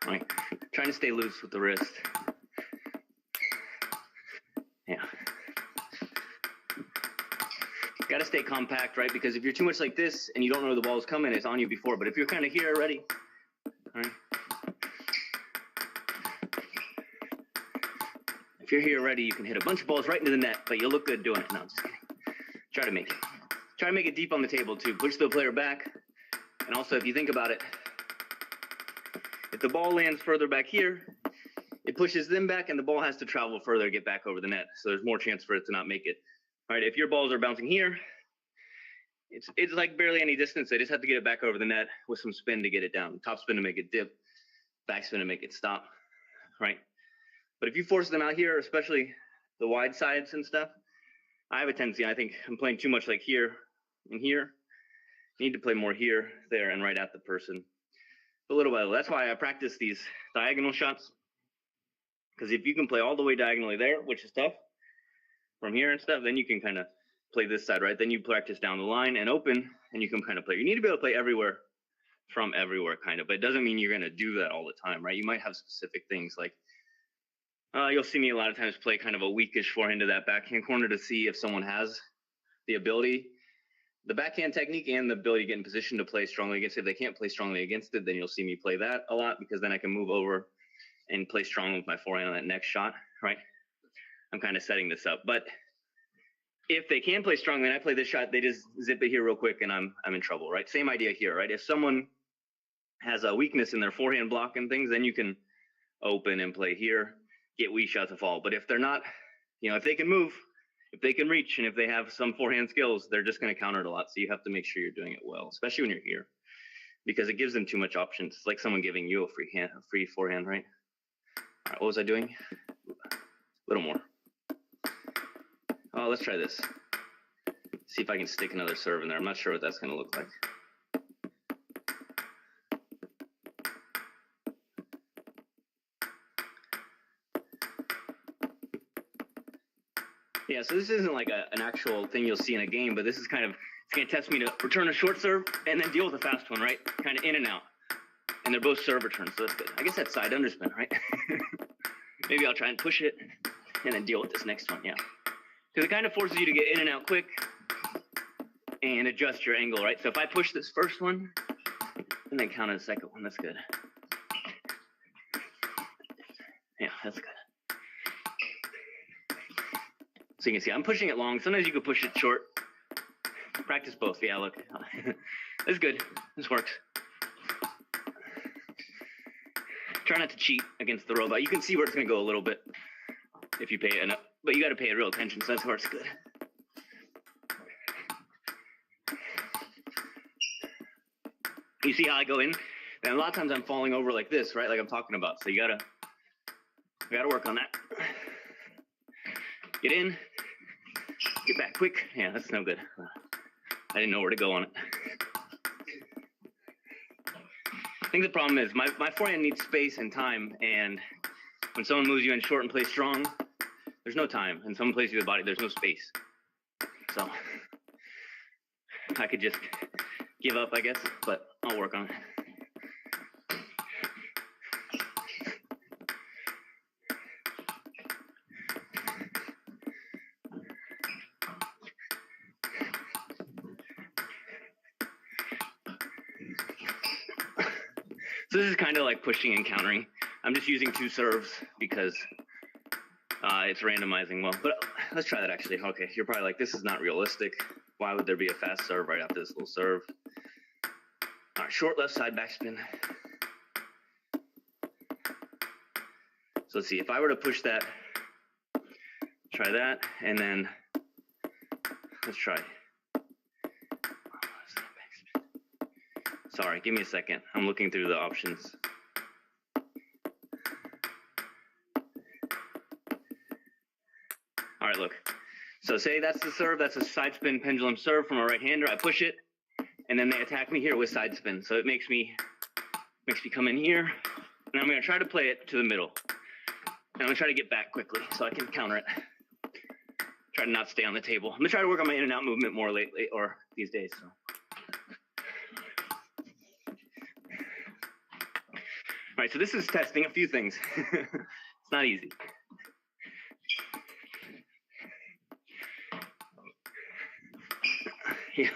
All right, trying to stay loose with the wrist. Yeah. Got to stay compact, right? Because if you're too much like this and you don't know where the ball's coming, it's on you before. But if you're kind of here already, all right. If you're here already, you can hit a bunch of balls right into the net, but you'll look good doing it. No, I'm just kidding. Try to make it. Try to make it deep on the table too. Push the player back. And also, if you think about it, if the ball lands further back here, it pushes them back and the ball has to travel further to get back over the net. So there's more chance for it to not make it. All right, if your balls are bouncing here, it's like barely any distance. They just have to get it back over the net with some spin to get it down. Top spin to make it dip, back spin to make it stop, right? But if you force them out here, especially the wide sides and stuff, I have a tendency, I think I'm playing too much like here and here. You need to play more here, there, and right at the person. A little by little. That's why I practice these diagonal shots. Because if you can play all the way diagonally there, which is tough, from here and stuff, then you can kind of play this side, right? Then you practice down the line and open, and you can kind of play. You need to be able to play everywhere from everywhere, kind of, but it doesn't mean you're going to do that all the time, right? You might have specific things like, you'll see me a lot of times play kind of a weakish forehand to that backhand corner to see if someone has the ability, the backhand technique and the ability to get in position to play strongly against it. If they can't play strongly against it, then you'll see me play that a lot because then I can move over and play strong with my forehand on that next shot, right? I'm kind of setting this up, but if they can play strongly and I play this shot, they just zip it here real quick and I'm in trouble, right? Same idea here, right? If someone has a weakness in their forehand block and things, then you can open and play here, get weak shots to fall. But if they're not, if they can move, if they can reach, and if they have some forehand skills, they're just going to counter it a lot. So you have to make sure you're doing it well, especially when you're here, because it gives them too much options. It's like someone giving you a free forehand, right? right, what was I doing? A little more. Oh, let's try this. See if I can stick another serve in there. I'm not sure what that's going to look like. Yeah, so this isn't like an actual thing you'll see in a game, but this is kind of, it's going to test me to return a short serve and then deal with a fast one, right? Kind of in and out. And they're both serve returns, so that's good. I guess that's side underspin, right? Maybe I'll try and push it and then deal with this next one, yeah. Because it kind of forces you to get in and out quick and adjust your angle, right? So if I push this first one and then counter the second one, that's good. Yeah, that's good. So you can see I'm pushing it long. Sometimes you can push it short. Practice both. Yeah, look. That's good. This works. Try not to cheat against the robot. You can see where it's going to go a little bit if you pay enough, but you got to pay real attention, so that's where it's good. You see how I go in? And a lot of times I'm falling over like this, right? Like I'm talking about. So you gotta work on that. Get in, get back quick. Yeah, that's no good. I didn't know where to go on it. I think the problem is my forehand needs space and time, and when someone moves you in short and plays strong, there's no time. And someone plays you the body, there's no space. So I could just give up, I guess, but I'll work on it. So this is kind of like pushing and countering. I'm just using two serves because it's randomizing well. But let's try that actually. Okay, you're probably like, this is not realistic. Why would there be a fast serve right after this little serve? All right, short left side backspin. So let's see, if I were to push that, try that, and then let's try. Sorry, give me a second. I'm looking through the options. All right, look. So say that's the serve, that's a side spin pendulum serve from a right-hander. I push it, and then they attack me here with side spin. So it makes me come in here, and I'm gonna try to play it to the middle. And I'm gonna try to get back quickly so I can counter it. Try to not stay on the table. I'm gonna try to work on my in and out movement more lately, or these days, so. All right, so this is testing a few things. It's not easy. Yeah.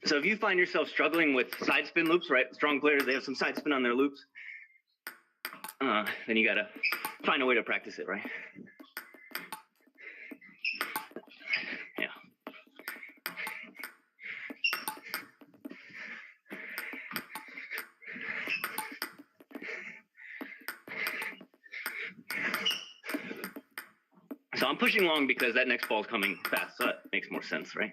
So if you find yourself struggling with side spin loops, right? Strong players, they have some side spin on their loops. Then you gotta find a way to practice it, right? Yeah. So I'm pushing long because that next ball is coming fast, so that makes more sense, right?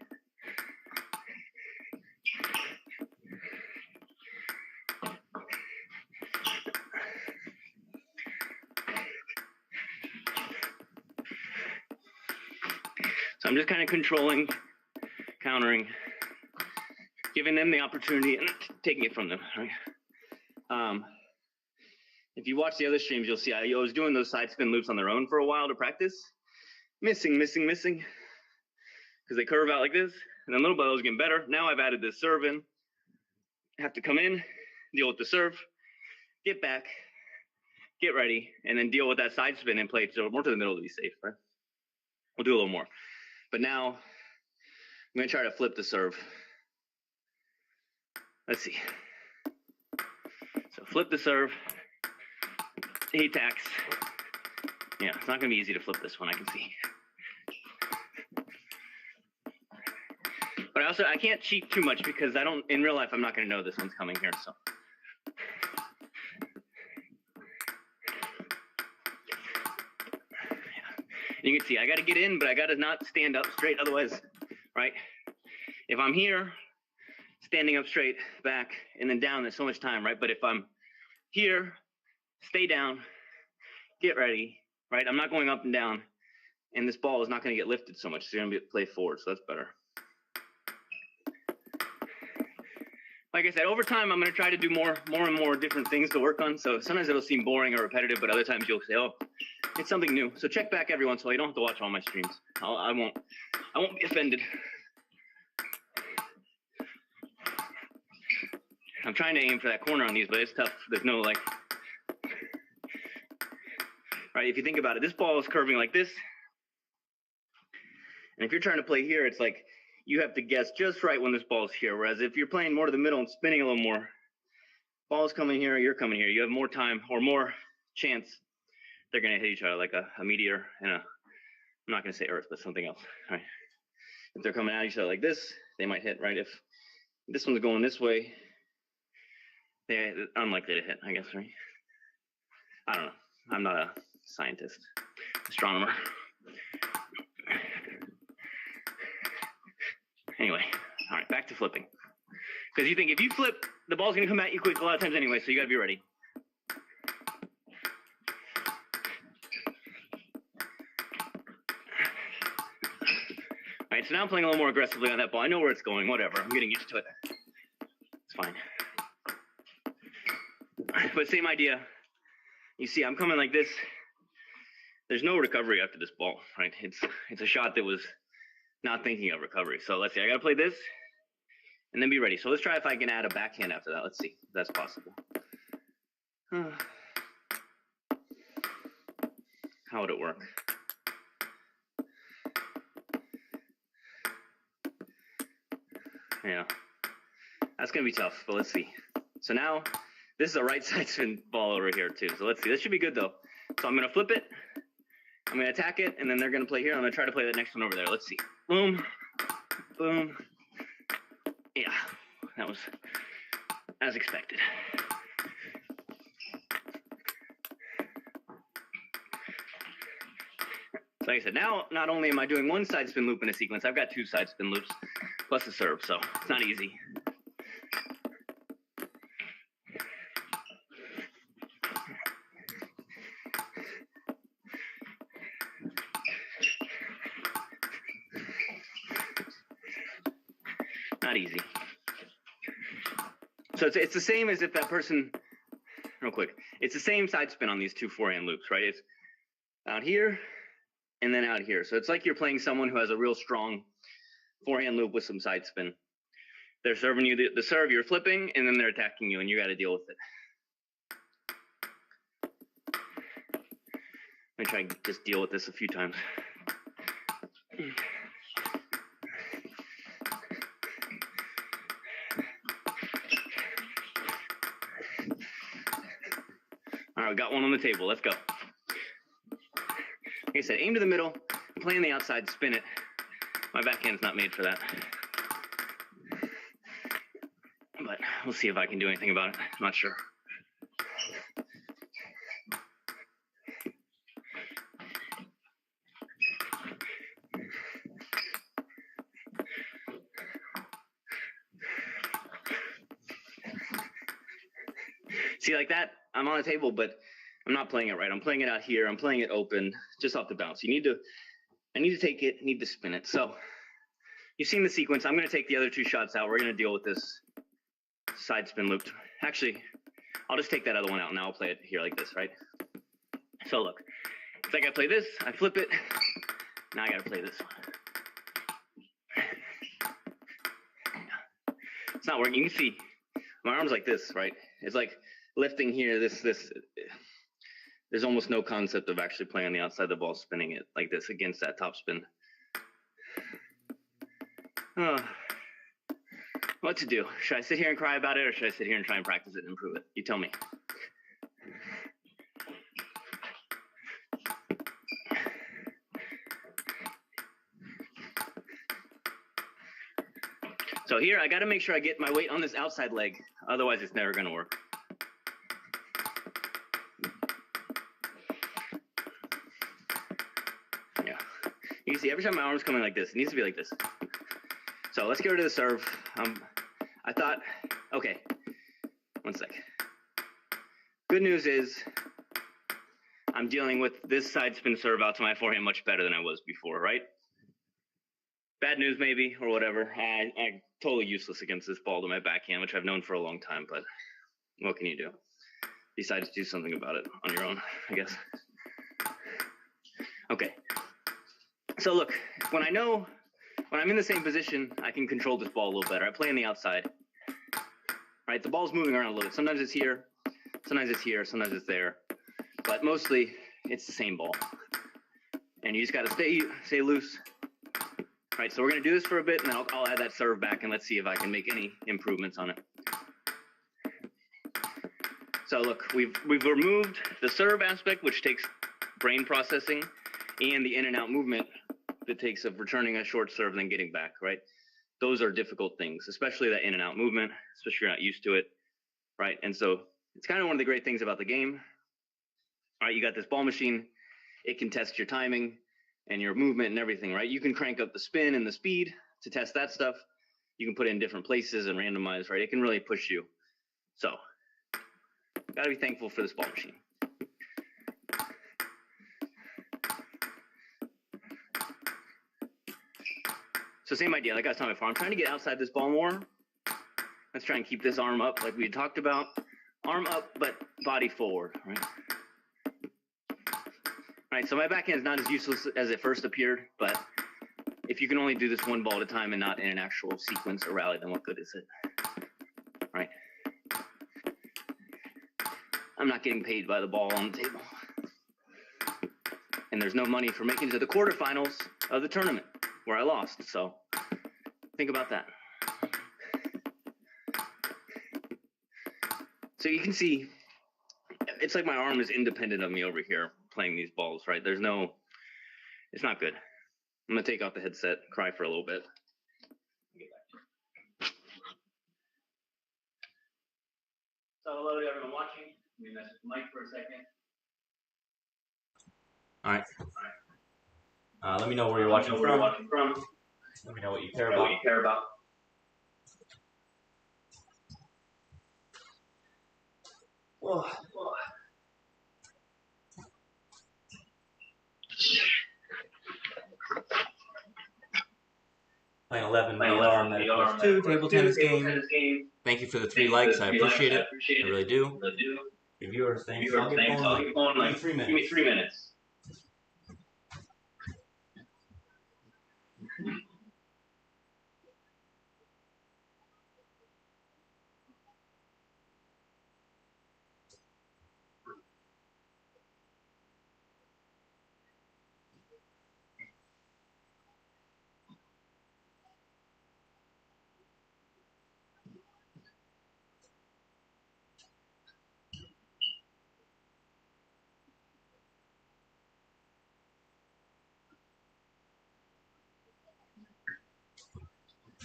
So I'm just kind of controlling, countering, giving them the opportunity and taking it from them, right? If you watch the other streams, you'll see I was doing those side spin loops on their own for a while to practice. Missing, because they curve out like this, and then little by little getting better. Now I've added this serve in. I have to come in, deal with the serve, get back, get ready, and then deal with that side spin and play more to the middle to be safe, right? We'll do a little more. But now I'm gonna try to flip the serve. Let's see. So flip the serve. He attacks. Yeah, it's not gonna be easy to flip this one, I can see. But I can't cheat too much because in real life, I'm not gonna know this one's coming here, so. Yeah. You can see I got to get in, but I got to not stand up straight. Otherwise, right? If I'm here, standing up straight, back, and then down, there's so much time, right? But if I'm here, stay down, get ready, right? I'm not going up and down, and this ball is not going to get lifted so much. It's going to be play forward, so that's better. Like I said, over time, I'm going to try to do more and more different things to work on. So sometimes it'll seem boring or repetitive, but other times you'll say, oh, it's something new. So check back every once in a while. You don't have to watch all my streams. I won't be offended. I'm trying to aim for that corner on these, but it's tough. There's no like, right? If you think about it, this ball is curving like this. And if you're trying to play here, it's like you have to guess just right when this ball's here. Whereas if you're playing more to the middle and spinning a little more, ball's coming here, you're coming here. You have more time or more chance they're going to hit each other, like a meteor and I'm not going to say Earth, but something else, right? If they're coming at each other like this, they might hit, right? If this one's going this way, they're unlikely to hit, I guess, right? I don't know. I'm not a scientist, astronomer. Anyway, all right, back to flipping. Because you think if you flip, the ball's going to come at you quick a lot of times anyway, so you got to be ready. All right, so now I'm playing a little more aggressively on that ball. I know where it's going, whatever. I'm getting used to it. It's fine. But same idea. You see, I'm coming like this. There's no recovery after this ball, right? It's a shot that was not thinking of recovery. So let's see, I got to play this and then be ready. So let's try if I can add a backhand after that. Let's see if that's possible. How would it work? Yeah, that's going to be tough, but let's see. So now this is a right side spin ball over here too. So let's see, this should be good though. So I'm going to flip it. I'm going to attack it, and then they're going to play here. I'm going to try to play that next one over there. Let's see. Boom. Boom. Yeah, that was as expected. So like I said, now not only am I doing one side spin loop in a sequence, I've got two side spin loops plus a serve, so it's not easy. Not easy. So it's the same as if that person, real quick, it's the same side spin on these two forehand loops, right? It's out here and then out here. So it's like you're playing someone who has a real strong forehand loop with some side spin. They're serving you the serve, you're flipping, and then they're attacking you, and you got to deal with it. Let me try and just deal with this a few times. All right, we got one on the table. Let's go. Like I said, aim to the middle, play on the outside, spin it. My backhand's not made for that. But we'll see if I can do anything about it. I'm not sure. See, like that, I'm on the table, but I'm not playing it right. I'm playing it out here. I'm playing it open, just off the bounce. I need to take it, need to spin it. So you've seen the sequence. I'm going to take the other two shots out. We're going to deal with this side spin loop. Actually, I'll just take that other one out, and now I'll play it here like this, right? So look, it's like I play this, I flip it. Now I got to play this one. It's not working. You can see my arm's like this, right? It's like lifting here, this, there's almost no concept of actually playing on the outside of the ball, spinning it like this against that top spin. What to do? Should I sit here and cry about it, or should I sit here and try and practice it and improve it? You tell me. So here, I got to make sure I get my weight on this outside leg. Otherwise, it's never going to work. Yeah. You see, every time my arm's coming like this, it needs to be like this. So let's get rid of the serve. I thought, okay, one sec. Good news is I'm dealing with this side spin serve out to my forehand much better than I was before, right? Bad news maybe, or whatever. I'm totally useless against this ball to my backhand, which I've known for a long time, but what can you do? Decide to do something about it on your own, I guess. Okay. So look, when I'm in the same position, I can control this ball a little better. I play on the outside, right? The ball's moving around a little bit. Sometimes it's here, sometimes it's here, sometimes it's there, but mostly it's the same ball. And you just got to stay loose. All right, so we're going to do this for a bit, and then I'll add that serve back, and let's see if I can make any improvements on it. So look, we've removed the serve aspect, which takes brain processing, and the in and out movement that takes of returning a short serve and then getting back, right? Those are difficult things, especially that in and out movement, especially if you're not used to it, right? And so it's kind of one of the great things about the game. All right, you got this ball machine. It can test your timing and your movement and everything, right? You can crank up the spin and the speed to test that stuff. You can put it in different places and randomize, right? It can really push you. So, gotta be thankful for this ball machine. So same idea, like I was telling before, I'm trying to get outside this ball more. Let's try and keep this arm up like we had talked about. Arm up, but body forward, right? All right, so my backhand is not as useless as it first appeared, but if you can only do this one ball at a time and not in an actual sequence or rally, then what good is it? All right. I'm not getting paid by the ball on the table. And there's no money for making it to the quarterfinals of the tournament where I lost, so think about that. So you can see, it's like my arm is independent of me over here playing these balls, right? It's not good. I'm gonna take off the headset, cry for a little bit. So hello to everyone watching. Let me mess with Mike for a second. All right. Let me know where you're watching from. Let me know what you care about. Well, playing 11 VR Metaphors 2 table tennis game. Thank you for the 3 likes. I appreciate it. I really do. Reviewers, thanks. I'll get going like 3 minutes. Give me 3 minutes.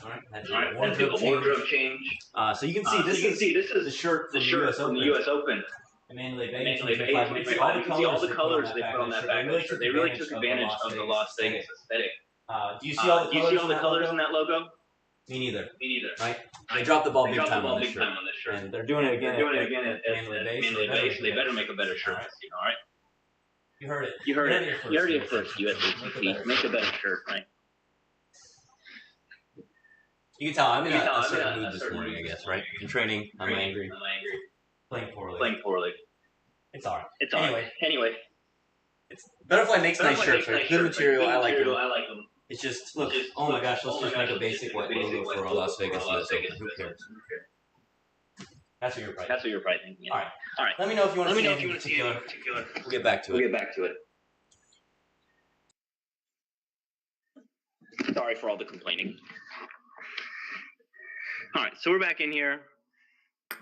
All right, that's a wardrobe change. So you can see this is the shirt from the U.S. Open. Manually Bay 2025. You can see all the colors they put on that back of the shirt. They really took advantage of the Las Vegas aesthetic. Do you see all the colors in that logo? Me neither. Right? They dropped the ball big time on this shirt. And they're doing it again at Manually Bay, so they better make a better shirt this season, all right? You heard it. You heard it first, USATP. Make a better shirt, right? You can tell I'm in a certain mood this morning, I guess, right? In training, I'm angry. Playing poorly. It's alright. Anyway. Butterfly makes nice shirts, right? Good material, I like them. It's just, look, oh my gosh, let's just make a basic white logo for a Las Vegas US Open. Who cares? That's what you're probably thinking. Alright. Let me know if you want to see anything in particular. We'll get back to it. Sorry for all the complaining. All right, so we're back in here.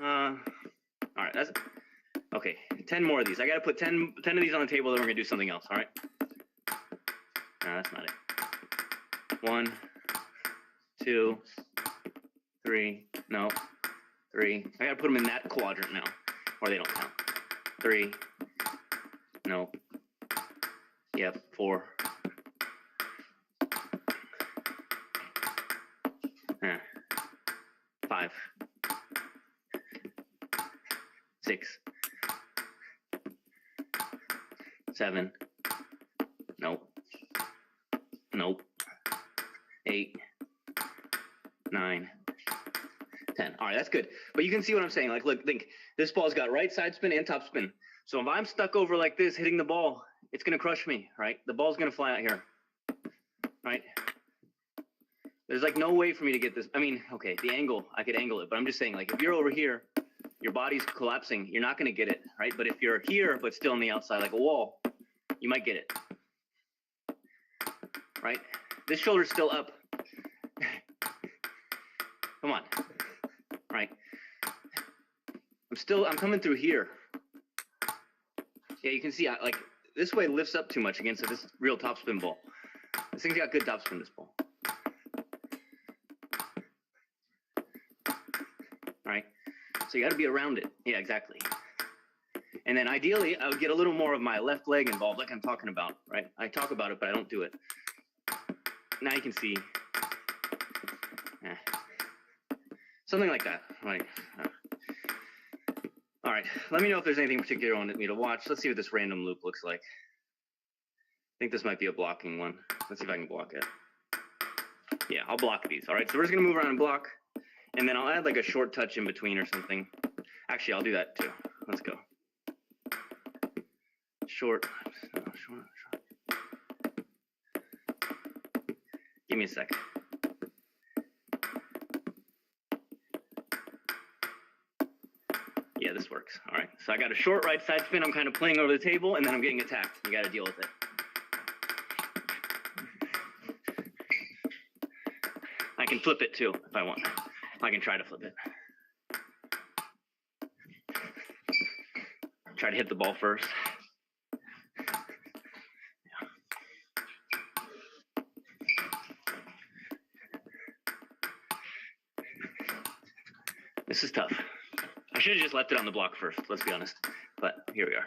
All right, that's okay. 10 more of these. I got to put 10 of these on the table, then we're gonna do something else. All right. No, that's not it. 1, 2, 3. No, 3. I got to put them in that quadrant now, or they don't count. 3. No. Yep. 4. 5, 6, 7. Nope. Nope. 8, 9, 10. All right, that's good. But you can see what I'm saying. Like, look, think this ball's got right side spin and top spin. So if I'm stuck over like this, hitting the ball, it's going to crush me, right? The ball's going to fly out here, right? There's like no way for me to get this. I mean, okay, the angle, I could angle it, but I'm just saying, like, if you're over here, your body's collapsing, you're not going to get it, right? But if you're here, but still on the outside, like a wall, you might get it, right? This shoulder's still up. Come on, right? I'm coming through here. Yeah, you can see, like, this way lifts up too much against this real topspin ball. This thing's got good topspin, this ball. All right, so you got to be around it. Yeah, exactly. And then ideally, I would get a little more of my left leg involved, like I'm talking about, right? I talk about it, but I don't do it. Now you can see, something like that. Like, all right, let me know if there's anything particular you want me to watch. Let's see what this random loop looks like. I think this might be a blocking one. Let's see if I can block it. Yeah, I'll block these. All right, so we're just gonna move around and block. And then I'll add like a short touch in between or something. Actually, I'll do that too. Let's go. Short. Give me a sec. Yeah, this works. All right. So I got a short right side spin. I'm kind of playing over the table, and then I'm getting attacked. You got to deal with it. I can flip it too if I want. I can try to flip it. Try to hit the ball first. Yeah. This is tough. I should have just left it on the block first, let's be honest. But here we are.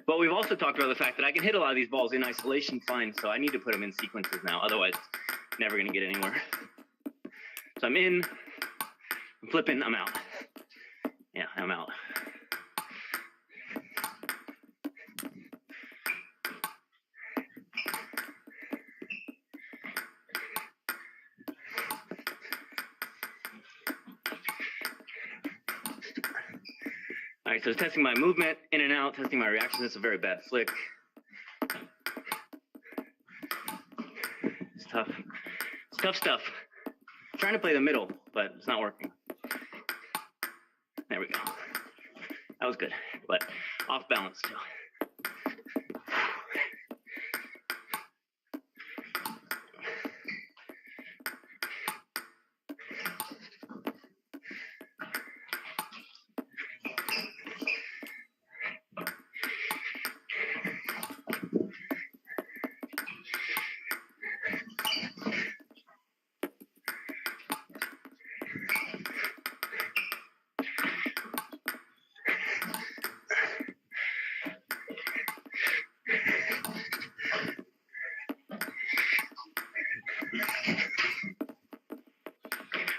But we've also talked about the fact that I can hit a lot of these balls in isolation fine, so I need to put them in sequences now. Otherwise, never going to get anywhere. So I'm in, I'm flipping, I'm out. Yeah, I'm out. All right, so testing my movement in and out, testing my reaction. That's a very bad flick. It's tough. It's tough stuff. I'm trying to play the middle, but it's not working. There we go. That was good, but off balance too.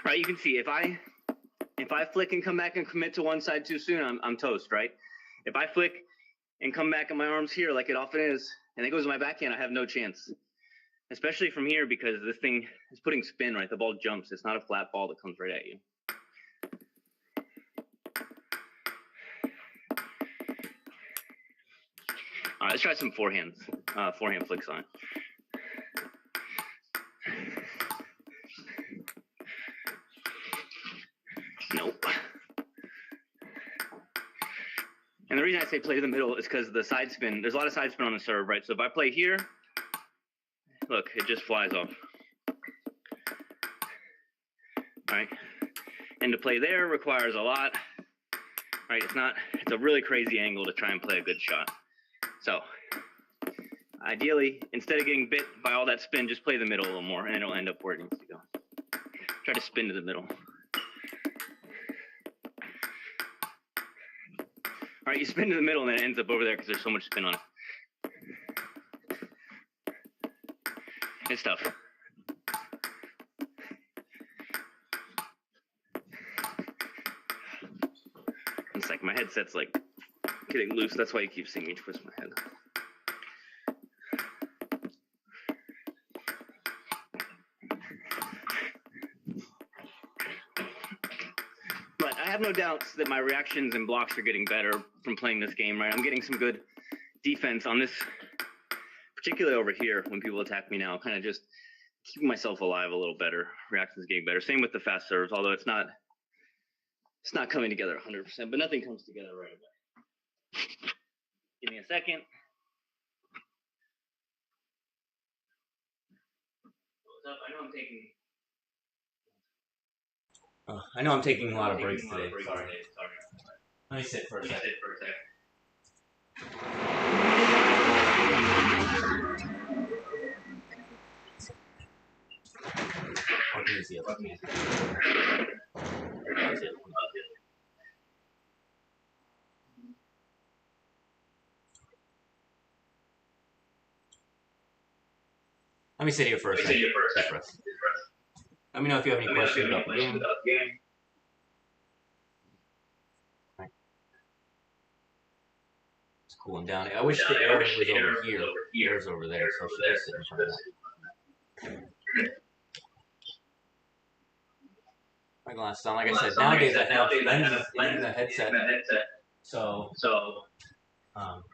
Right, you can see if I flick and come back and commit to one side too soon, I'm toast, right? If I flick and come back and my arm's here like it often is, and it goes to my backhand, I have no chance. Especially from here because this thing is putting spin, right? The ball jumps. It's not a flat ball that comes right at you. All right, let's try some forehand flicks on it. Nope. And the reason I say play to the middle is because the side spin, there's a lot of side spin on the serve, right? So if I play here, look, it just flies off. All right. And to play there requires a lot, right? It's a really crazy angle to try and play a good shot. So ideally, instead of getting bit by all that spin, just play the middle a little more and it'll end up where it needs to go. Try to spin to the middle. All right, you spin to the middle and then it ends up over there because there's so much spin on it. It's tough. It's like my headset's like getting loose. That's why you keep seeing me twist my head. But I have no doubts that my reactions and blocks are getting better from playing this game, right? I'm getting some good defense on this, particularly over here when people attack me now, kind of just keeping myself alive a little better. Reactions getting better. Same with the fast serves, although it's not coming together 100%, but nothing comes together right away. Give me a second. What's up? I know I'm taking a lot of breaks today. Sorry. Let me sit for a second. What can you see? Let me sit here for a second. Let me know if you have any questions about the game. Right. It's cooling down. I wish the air was over here. The air's over there, so I should just sit in front of that. My glasses on. Like I said, nowadays I have lenses in the headset. So, plug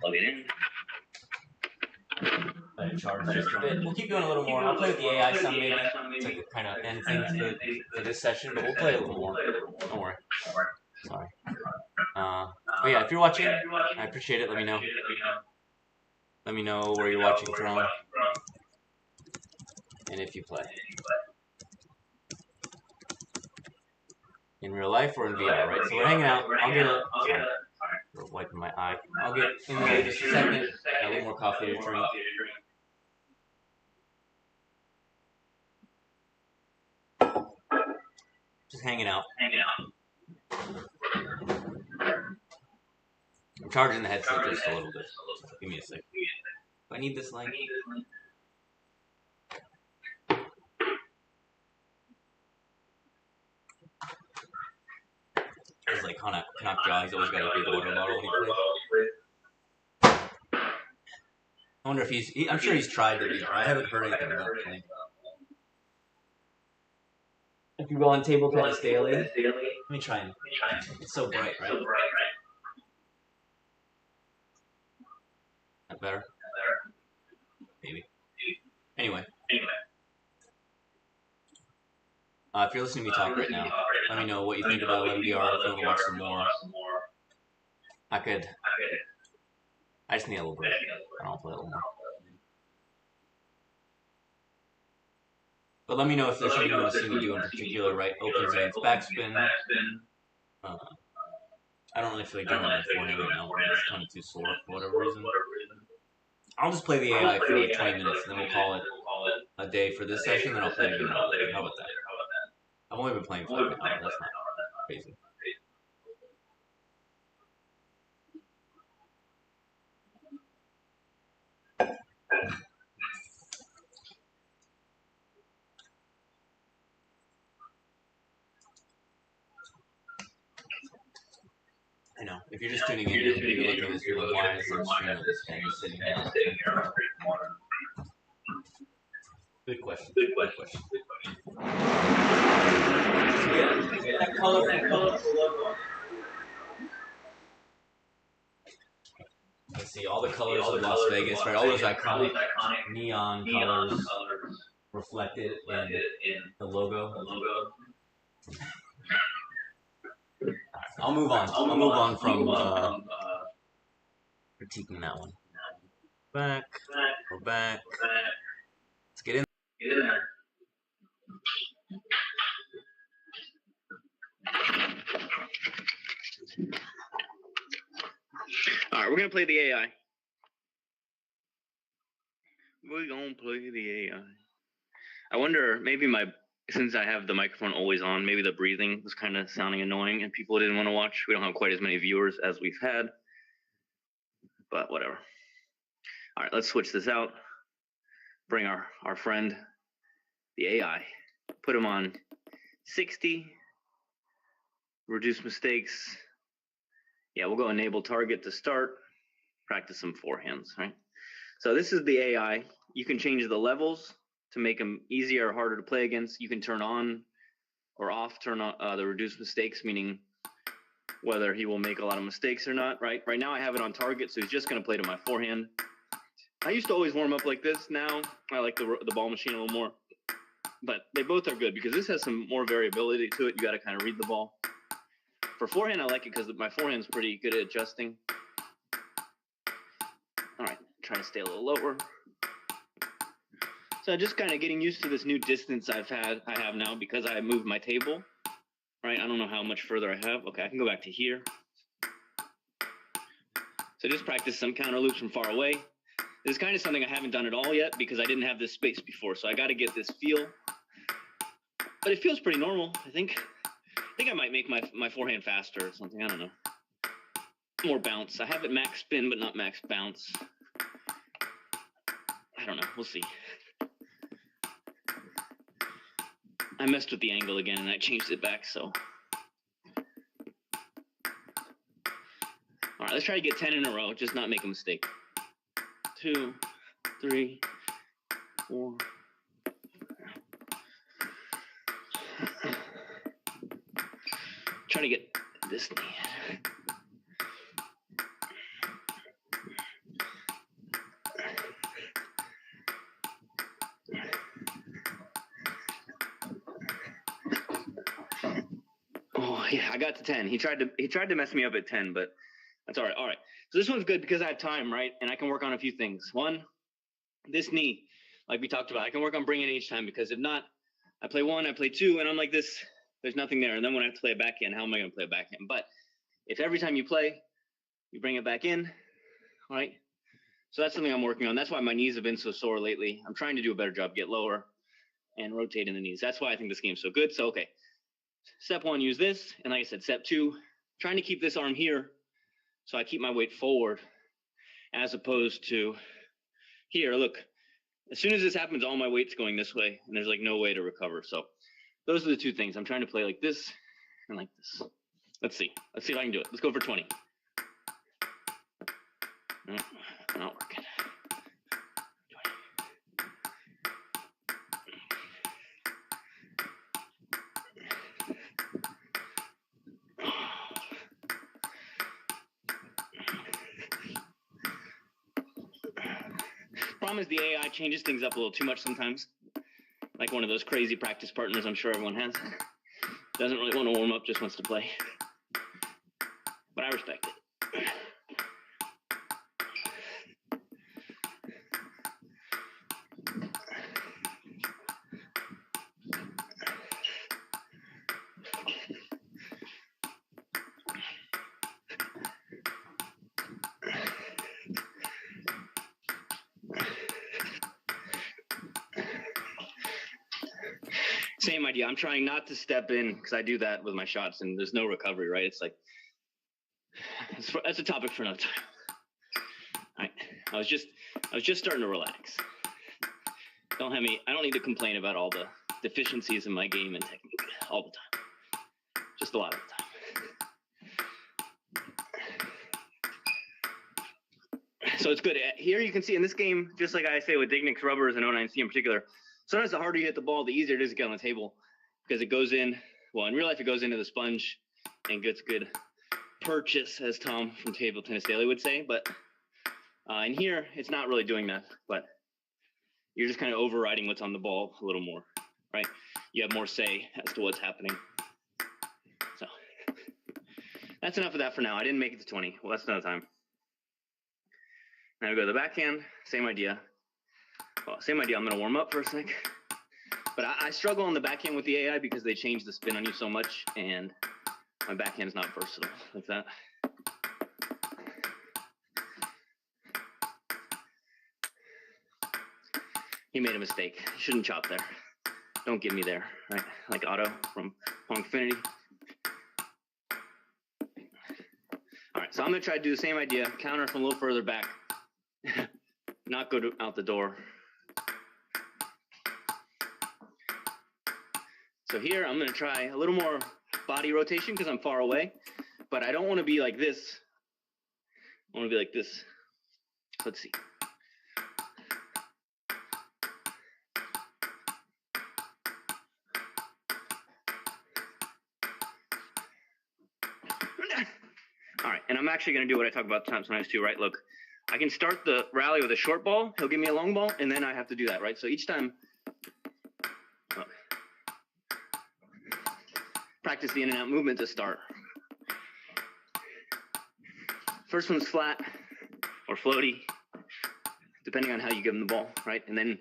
it in. Let it charge just a bit. We'll keep doing a little more. I'll play with the AI some maybe to kind of end things for this session, but we'll play a little more. Don't worry. Sorry. But yeah, if you're watching, I appreciate it. Let me know. Let me know where you're watching from and if you play. In real life or in VR, right? So we're hanging out. I'll get a... Sorry. We're wiping my eye. I'll get in there just a second. Got a little more coffee to drink. Just hanging out. I'm charging the headset just a little bit. Give me a sec. Do I need this light? It's like Canuck Jaw. He's always got a big water bottle when he plays. I wonder if I'm sure he's tried the VR. I haven't heard anything about playing. If you go on Table Tennis Daily, let me try and... It's so bright, right? That better? Maybe. Anyway. If you're listening to me talk right now, let me know what you think about 11 VR. If you want to watch some more, I just need a little break. I don't play a little more. But let me know if there's something you want to see me do in particular, right? Opens and backspin. I don't really feel like doing it for you right now. It's kind of too sore for whatever reason. I'll just play the AI for like 20 minutes, and then we'll call it a day for this session, then I'll play it again later. How about that? I've only been playing for like an hour. That's not crazy. I know. If you're just tuning in, you're looking at this, you're like, why is there a stream of this guy just sitting here on drinking water? Good question. So yeah, that colorful logo. Let's see, all the colors of Las Vegas, right? All those iconic neon colors reflected in the logo. I'll move on. I'll move on from critiquing that one. Back. We're back. Let's get in there. All right, we're gonna play the AI. We're gonna play the AI. I wonder, maybe since I have the microphone always on, maybe the breathing was kind of sounding annoying and people didn't want to watch. We don't have quite as many viewers as we've had, but whatever. All right, let's switch this out. bring our friend, the AI, put him on 60, reduce mistakes. Yeah, we'll go enable target to start, practice some forehands, right? So this is the AI. You can change the levels to make them easier or harder to play against. You can turn on or off, turn on the reduce mistakes, meaning whether he will make a lot of mistakes or not, right? Right now I have it on target, so he's just gonna play to my forehand. I used to always warm up like this. Now I like the ball machine a little more, but they both are good because this has some more variability to it. You gotta kind of read the ball. For forehand, I like it because my forehand's pretty good at adjusting. All right, trying to stay a little lower. So just kind of getting used to this new distance I have now because I moved my table, right? I don't know how much further I have. Okay, I can go back to here. So just practice some counter loops from far away. This is kind of something I haven't done at all yet because I didn't have this space before. So I got to get this feel, but it feels pretty normal. I think I might make my forehand faster or something. I don't know. More bounce. I have it max spin, but not max bounce. I don't know. We'll see. I messed with the angle again and I changed it back, so. All right, let's try to get 10 in a row, just not make a mistake. 2, 3, 4. Try to get this knee. Oh yeah, I got to 10. He tried to mess me up at 10, but that's all right. All right. So this one's good because I have time, right? And I can work on a few things. One, this knee, like we talked about, I can work on bringing it each time because if not, I play 1, I play 2, and I'm like this. There's nothing there. And then when I have to play a backhand, how am I going to play a backhand? But if every time you play, you bring it back in, right? So that's something I'm working on. That's why my knees have been so sore lately. I'm trying to do a better job, get lower and rotate in the knees. That's why I think this game's so good. So, okay. Step 1, use this. And like I said, step 2, trying to keep this arm here so I keep my weight forward as opposed to here. Look, as soon as this happens, all my weight's going this way and there's like no way to recover. So those are the 2 things. I'm trying to play like this and like this. Let's see if I can do it. Let's go for 20. No, not working. 20. Problem is the AI changes things up a little too much sometimes. Like one of those crazy practice partners I'm sure everyone has. Doesn't really want to warm up, just wants to play. But I respect it. Same idea. I'm trying not to step in because I do that with my shots and there's no recovery, right? It's like, that's a topic for another time. All right. I was just starting to relax. I don't need to complain about all the deficiencies in my game and technique all the time. Just a lot of the time. So it's good. Here you can see in this game, just like I say with Dignix rubbers and 09C in particular, sometimes the harder you hit the ball, the easier it is to get on the table because it goes in, well, in real life, it goes into the sponge and gets good purchase, as Tom from Table Tennis Daily would say. But in here, it's not really doing that, but you're just kind of overriding what's on the ball a little more, right? You have more say as to what's happening. So that's enough of that for now. I didn't make it to 20. Well, that's another time. Now we go to the backhand, same idea. Well, same idea. I'm going to warm up for a sec. But I struggle on the backhand with the AI because they change the spin on you so much, and my backhand's not versatile like that. He made a mistake. He shouldn't chop there. Don't give me there, right? Like Otto from Pongfinity. All right, so I'm going to try to do the same idea. Counter from a little further back. Not go out the door. So here I'm gonna try a little more body rotation because I'm far away, but I don't want to be like this. I want to be like this. Let's see. All right, and I'm actually going to do what I talk about sometimes too, right? Look, I can start the rally with a short ball. He'll give me a long ball, and then I have to do that, right? So each time, look, practice the in and out movement to start. First one's flat or floaty, depending on how you give him the ball, right? And then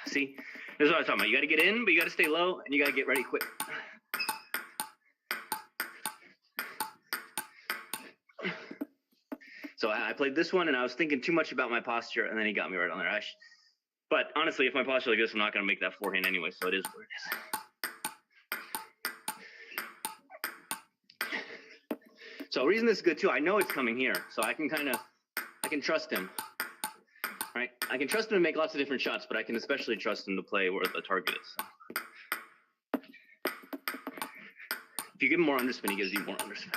see, this is what I was talking about. You got to get in, but you got to stay low, and you got to get ready quick. So I played this one, and I was thinking too much about my posture, and then he got me right on there. But honestly, if my posture like this, I'm not going to make that forehand anyway, so it is what it is. So the reason this is good too, I know it's coming here, so I can trust him. Right? I can trust him to make lots of different shots, but I can especially trust him to play where the target is. So. If you give him more underspin, he gives you more underspin.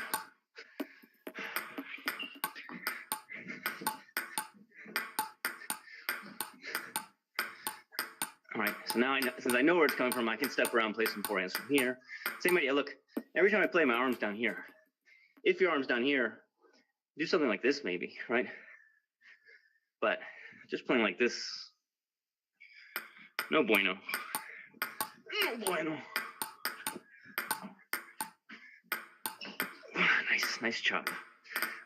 All right, so now since I know where it's coming from, I can step around, play some forehands from here. Same idea, look, every time I play, my arm's down here. If your arm's down here, do something like this maybe, right? But just playing like this, no bueno. No bueno. Nice chop.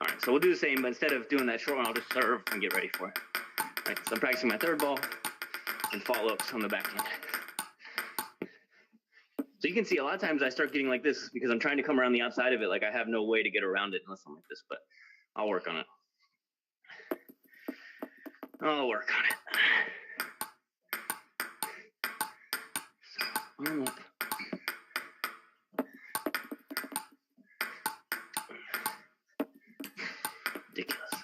All right, so we'll do the same, but instead of doing that short one, I'll just serve and get ready for it. All right, so I'm practicing my third ball and follow-ups on the backhand. So you can see a lot of times I start getting like this because I'm trying to come around the outside of it. Like I have no way to get around it unless I'm like this, but I'll work on it. I'll work on it. So, arm up. Ridiculous.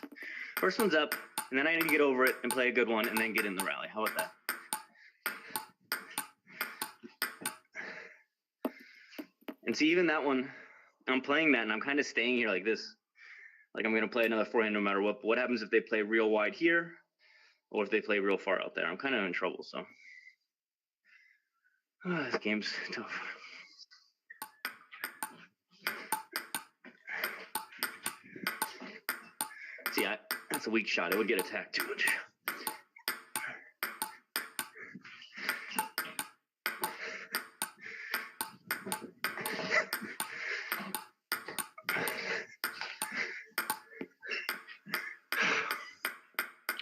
First one's up, and then I need to get over it and play a good one and then get in the rally. How about that? And see, even that one, I'm playing that and I'm kind of staying here like this. Like I'm going to play another forehand no matter what. But what happens if they play real wide here or if they play real far out there? I'm kind of in trouble, so. This game's tough. See, that's a weak shot. It would get attacked too much.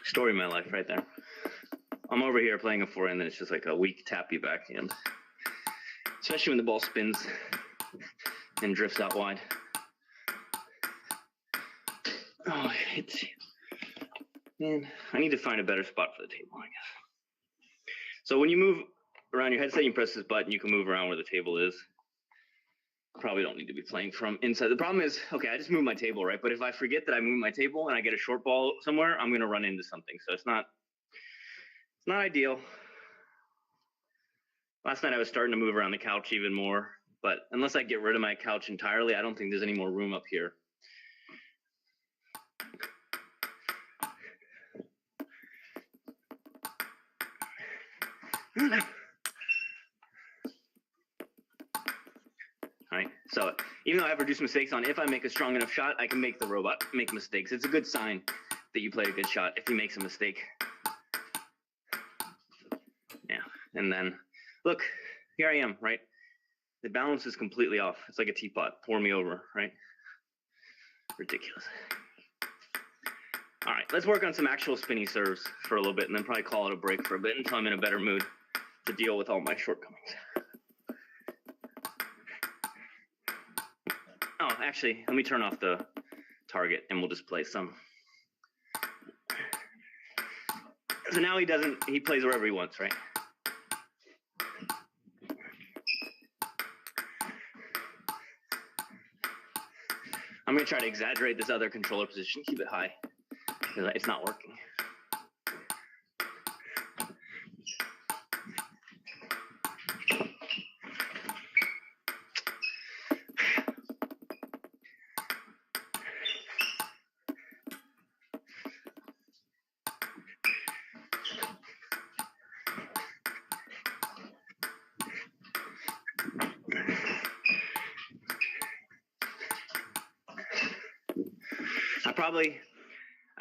Story of my life right there. I'm over here playing a forehand and it's just like a weak tappy backhand. Especially when the ball spins and drifts out wide. Oh, it's, man, I need to find a better spot for the table, I guess. So when you move around your headset, you press this button, you can move around where the table is. Probably don't need to be playing from inside. The problem is, okay, I just moved my table, right? But if I forget that I moved my table and I get a short ball somewhere, I'm going to run into something. So it's not ideal. Last night I was starting to move around the couch even more, but unless I get rid of my couch entirely, I don't think there's any more room up here. All right, so even though I have reduced mistakes on if I make a strong enough shot, I can make the robot make mistakes. It's a good sign that you played a good shot if he makes a mistake. Yeah, and then look, here I am, right? The balance is completely off. It's like a teapot, pour me over, right? Ridiculous. All right, let's work on some actual spinny serves for a little bit and then probably call it a break for a bit until I'm in a better mood to deal with all my shortcomings. Oh, actually, let me turn off the target and we'll just play some. So now he plays wherever he wants, right? I'm going to try to exaggerate this other controller position, keep it high, because it's not working.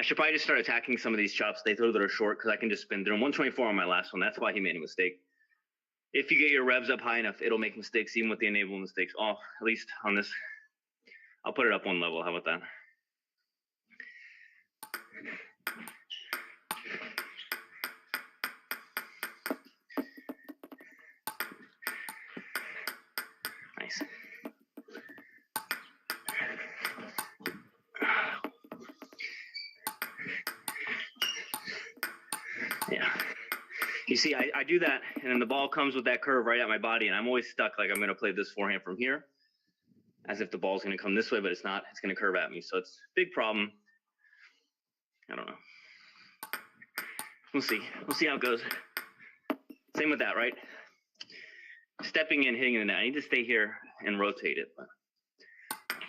should probably just start attacking some of these chops they throw that are short because I can just spin through them. 124 on my last one. That's why he made a mistake. If you get your revs up high enough, it'll make mistakes even with the enable mistakes off, at least on this. I'll put it up one level. How about that? Nice. Yeah. You see, I do that, and then the ball comes with that curve right at my body, and I'm always stuck like I'm going to play this forehand from here, as if the ball's going to come this way, but it's not. It's going to curve at me, so it's a big problem. I don't know. We'll see. We'll see how it goes. Same with that, right? Stepping in, hitting the net. I need to stay here and rotate it. But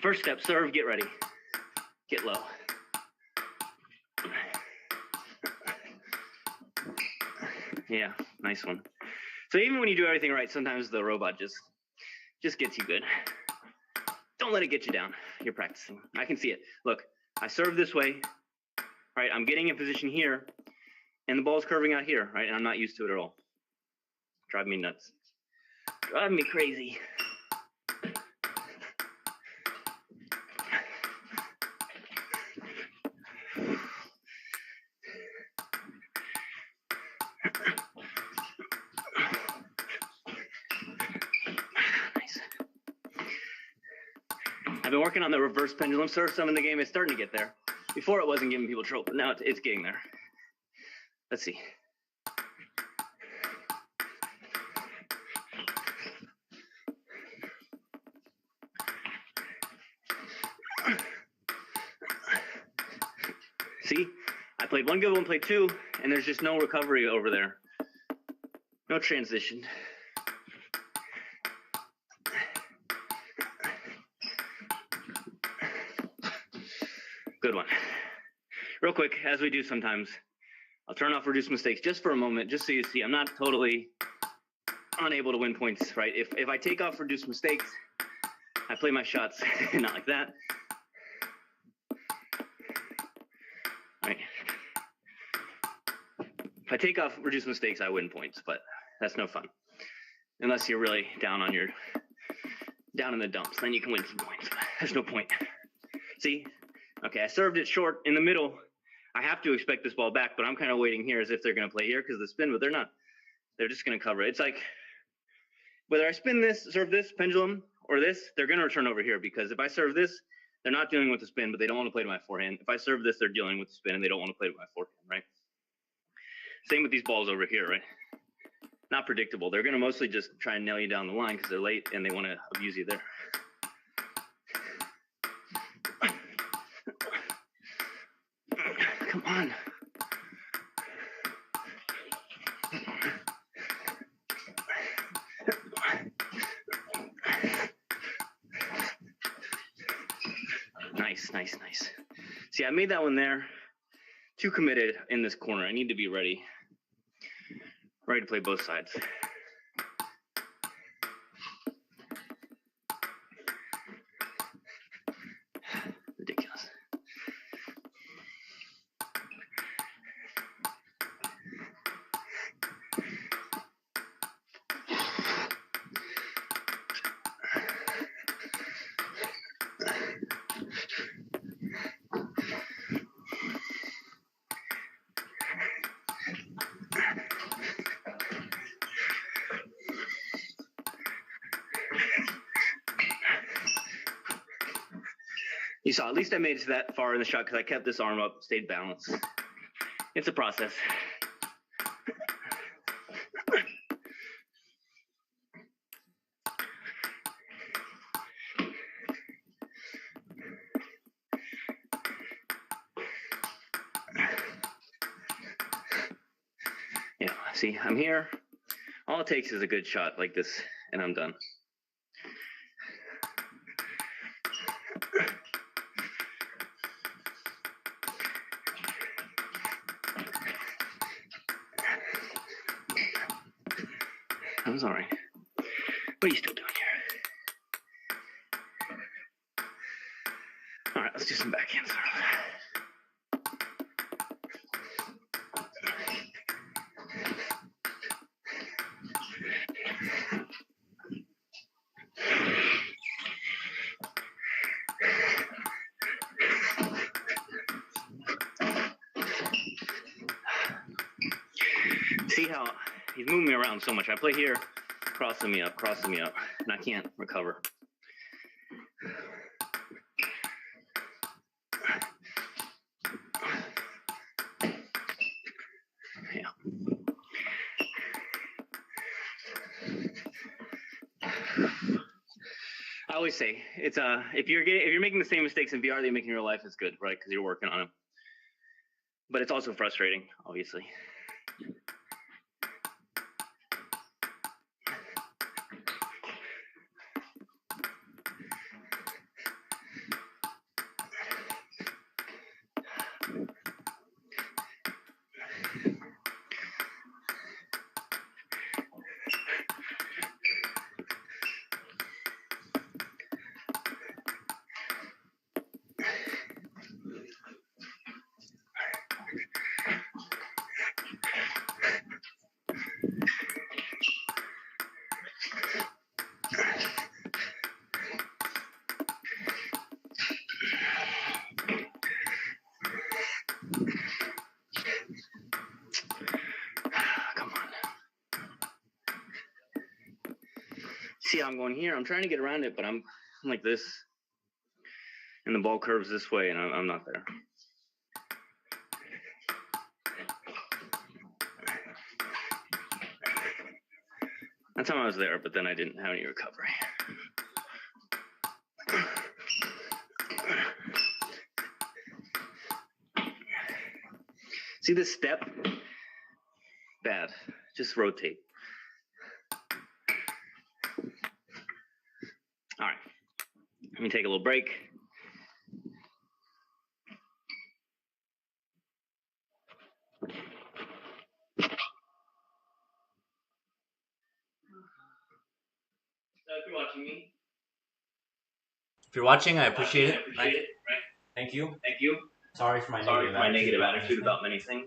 first step, serve, get ready. Get low. Yeah, nice one. So even when you do everything right, sometimes the robot just gets you good. Don't let it get you down. You're practicing. I can see it. Look, I serve this way, right? I'm getting in position here, and the ball's curving out here, right? And I'm not used to it at all. Drive me nuts. Drive me crazy. Nice. I've been working on the reverse pendulum serve some in the game. It's starting to get there. Before it wasn't giving people trouble, but now it's getting there. Let's see. See, I played one good one, played two, and there's just no recovery over there. No transition. Good one. Real quick, as we do sometimes, I'll turn off reduce mistakes just for a moment, just so you see I'm not totally unable to win points, right? If I take off reduce mistakes, I play my shots not like that. Right. If I take off reduce mistakes, I win points, but that's no fun. Unless you're really down in the dumps, then you can win some points. There's no point. See? Okay, I served it short in the middle. I have to expect this ball back, but I'm kind of waiting here as if they're going to play here because of the spin, but they're not. They're just going to cover it. It's like whether I spin this, serve this, pendulum, or this, they're going to return over here because if I serve this, they're not dealing with the spin, but they don't want to play to my forehand. If I serve this, they're dealing with the spin, and they don't want to play to my forehand, right? Same with these balls over here, right? Not predictable. They're going to mostly just try and nail you down the line because they're late and they want to abuse you there. Come on. Nice. See, I made that one there. Too committed in this corner. I need to be ready. Ready to play both sides. Ridiculous. You saw, at least I made it to that far in the shot because I kept this arm up, stayed balanced. It's a process. Yeah, see, I'm here. All it takes is a good shot like this, and I'm done. I'm sorry. What are you still doing here? All right, let's do some backhand serve. see how he's moving me around so much. I play here, crossing me up, and I can't recover. Yeah. I always say it's if you're making the same mistakes in VR that you make in real life, it's good, right? Because you're working on them. But it's also frustrating, obviously. Come on. See how I'm going here? I'm trying to get around it, but I'm like this. And the ball curves this way, and I'm not there. That time I was there, but then I didn't have any recovery. See this step? Bad. Just rotate. All right. Let me take a little break. If you're watching me. If you're watching, I appreciate it. Right? Thank you. Thank you. Sorry for my negative attitude about many things.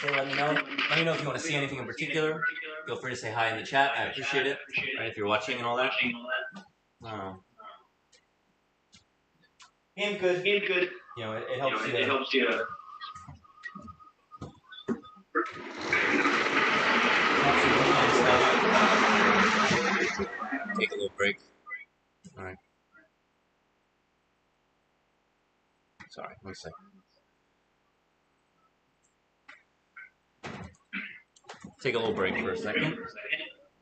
So let me know. Let me know if you want to see anything in particular. Feel free to say hi in the chat. I appreciate it. Right, if you're watching and all that. Game's good. You know, it helps you. It helps you. Take a little break. All right. Sorry, 1 second. Take a little break for a second.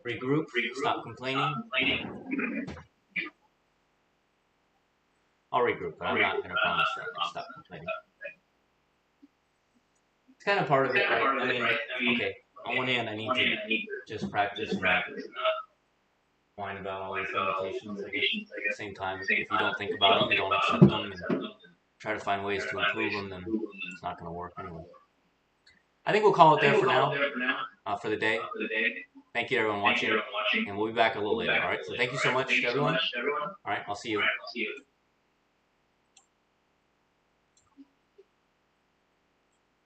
Regroup. Stop complaining. I'll regroup, but I'm not going to promise that I'll stop complaining. It's kind of part of it, right? I mean, okay, on one hand, I need to just practice and not whine about all these limitations. I guess at the same time, if you don't think about them, you don't accept them, and try to find ways to improve them, then it's not going to work anyway. I think we'll call it there for now, for the day. Thank you to everyone watching, and we'll be back a little later, all right? So thank you so much to everyone. All right, I'll see you.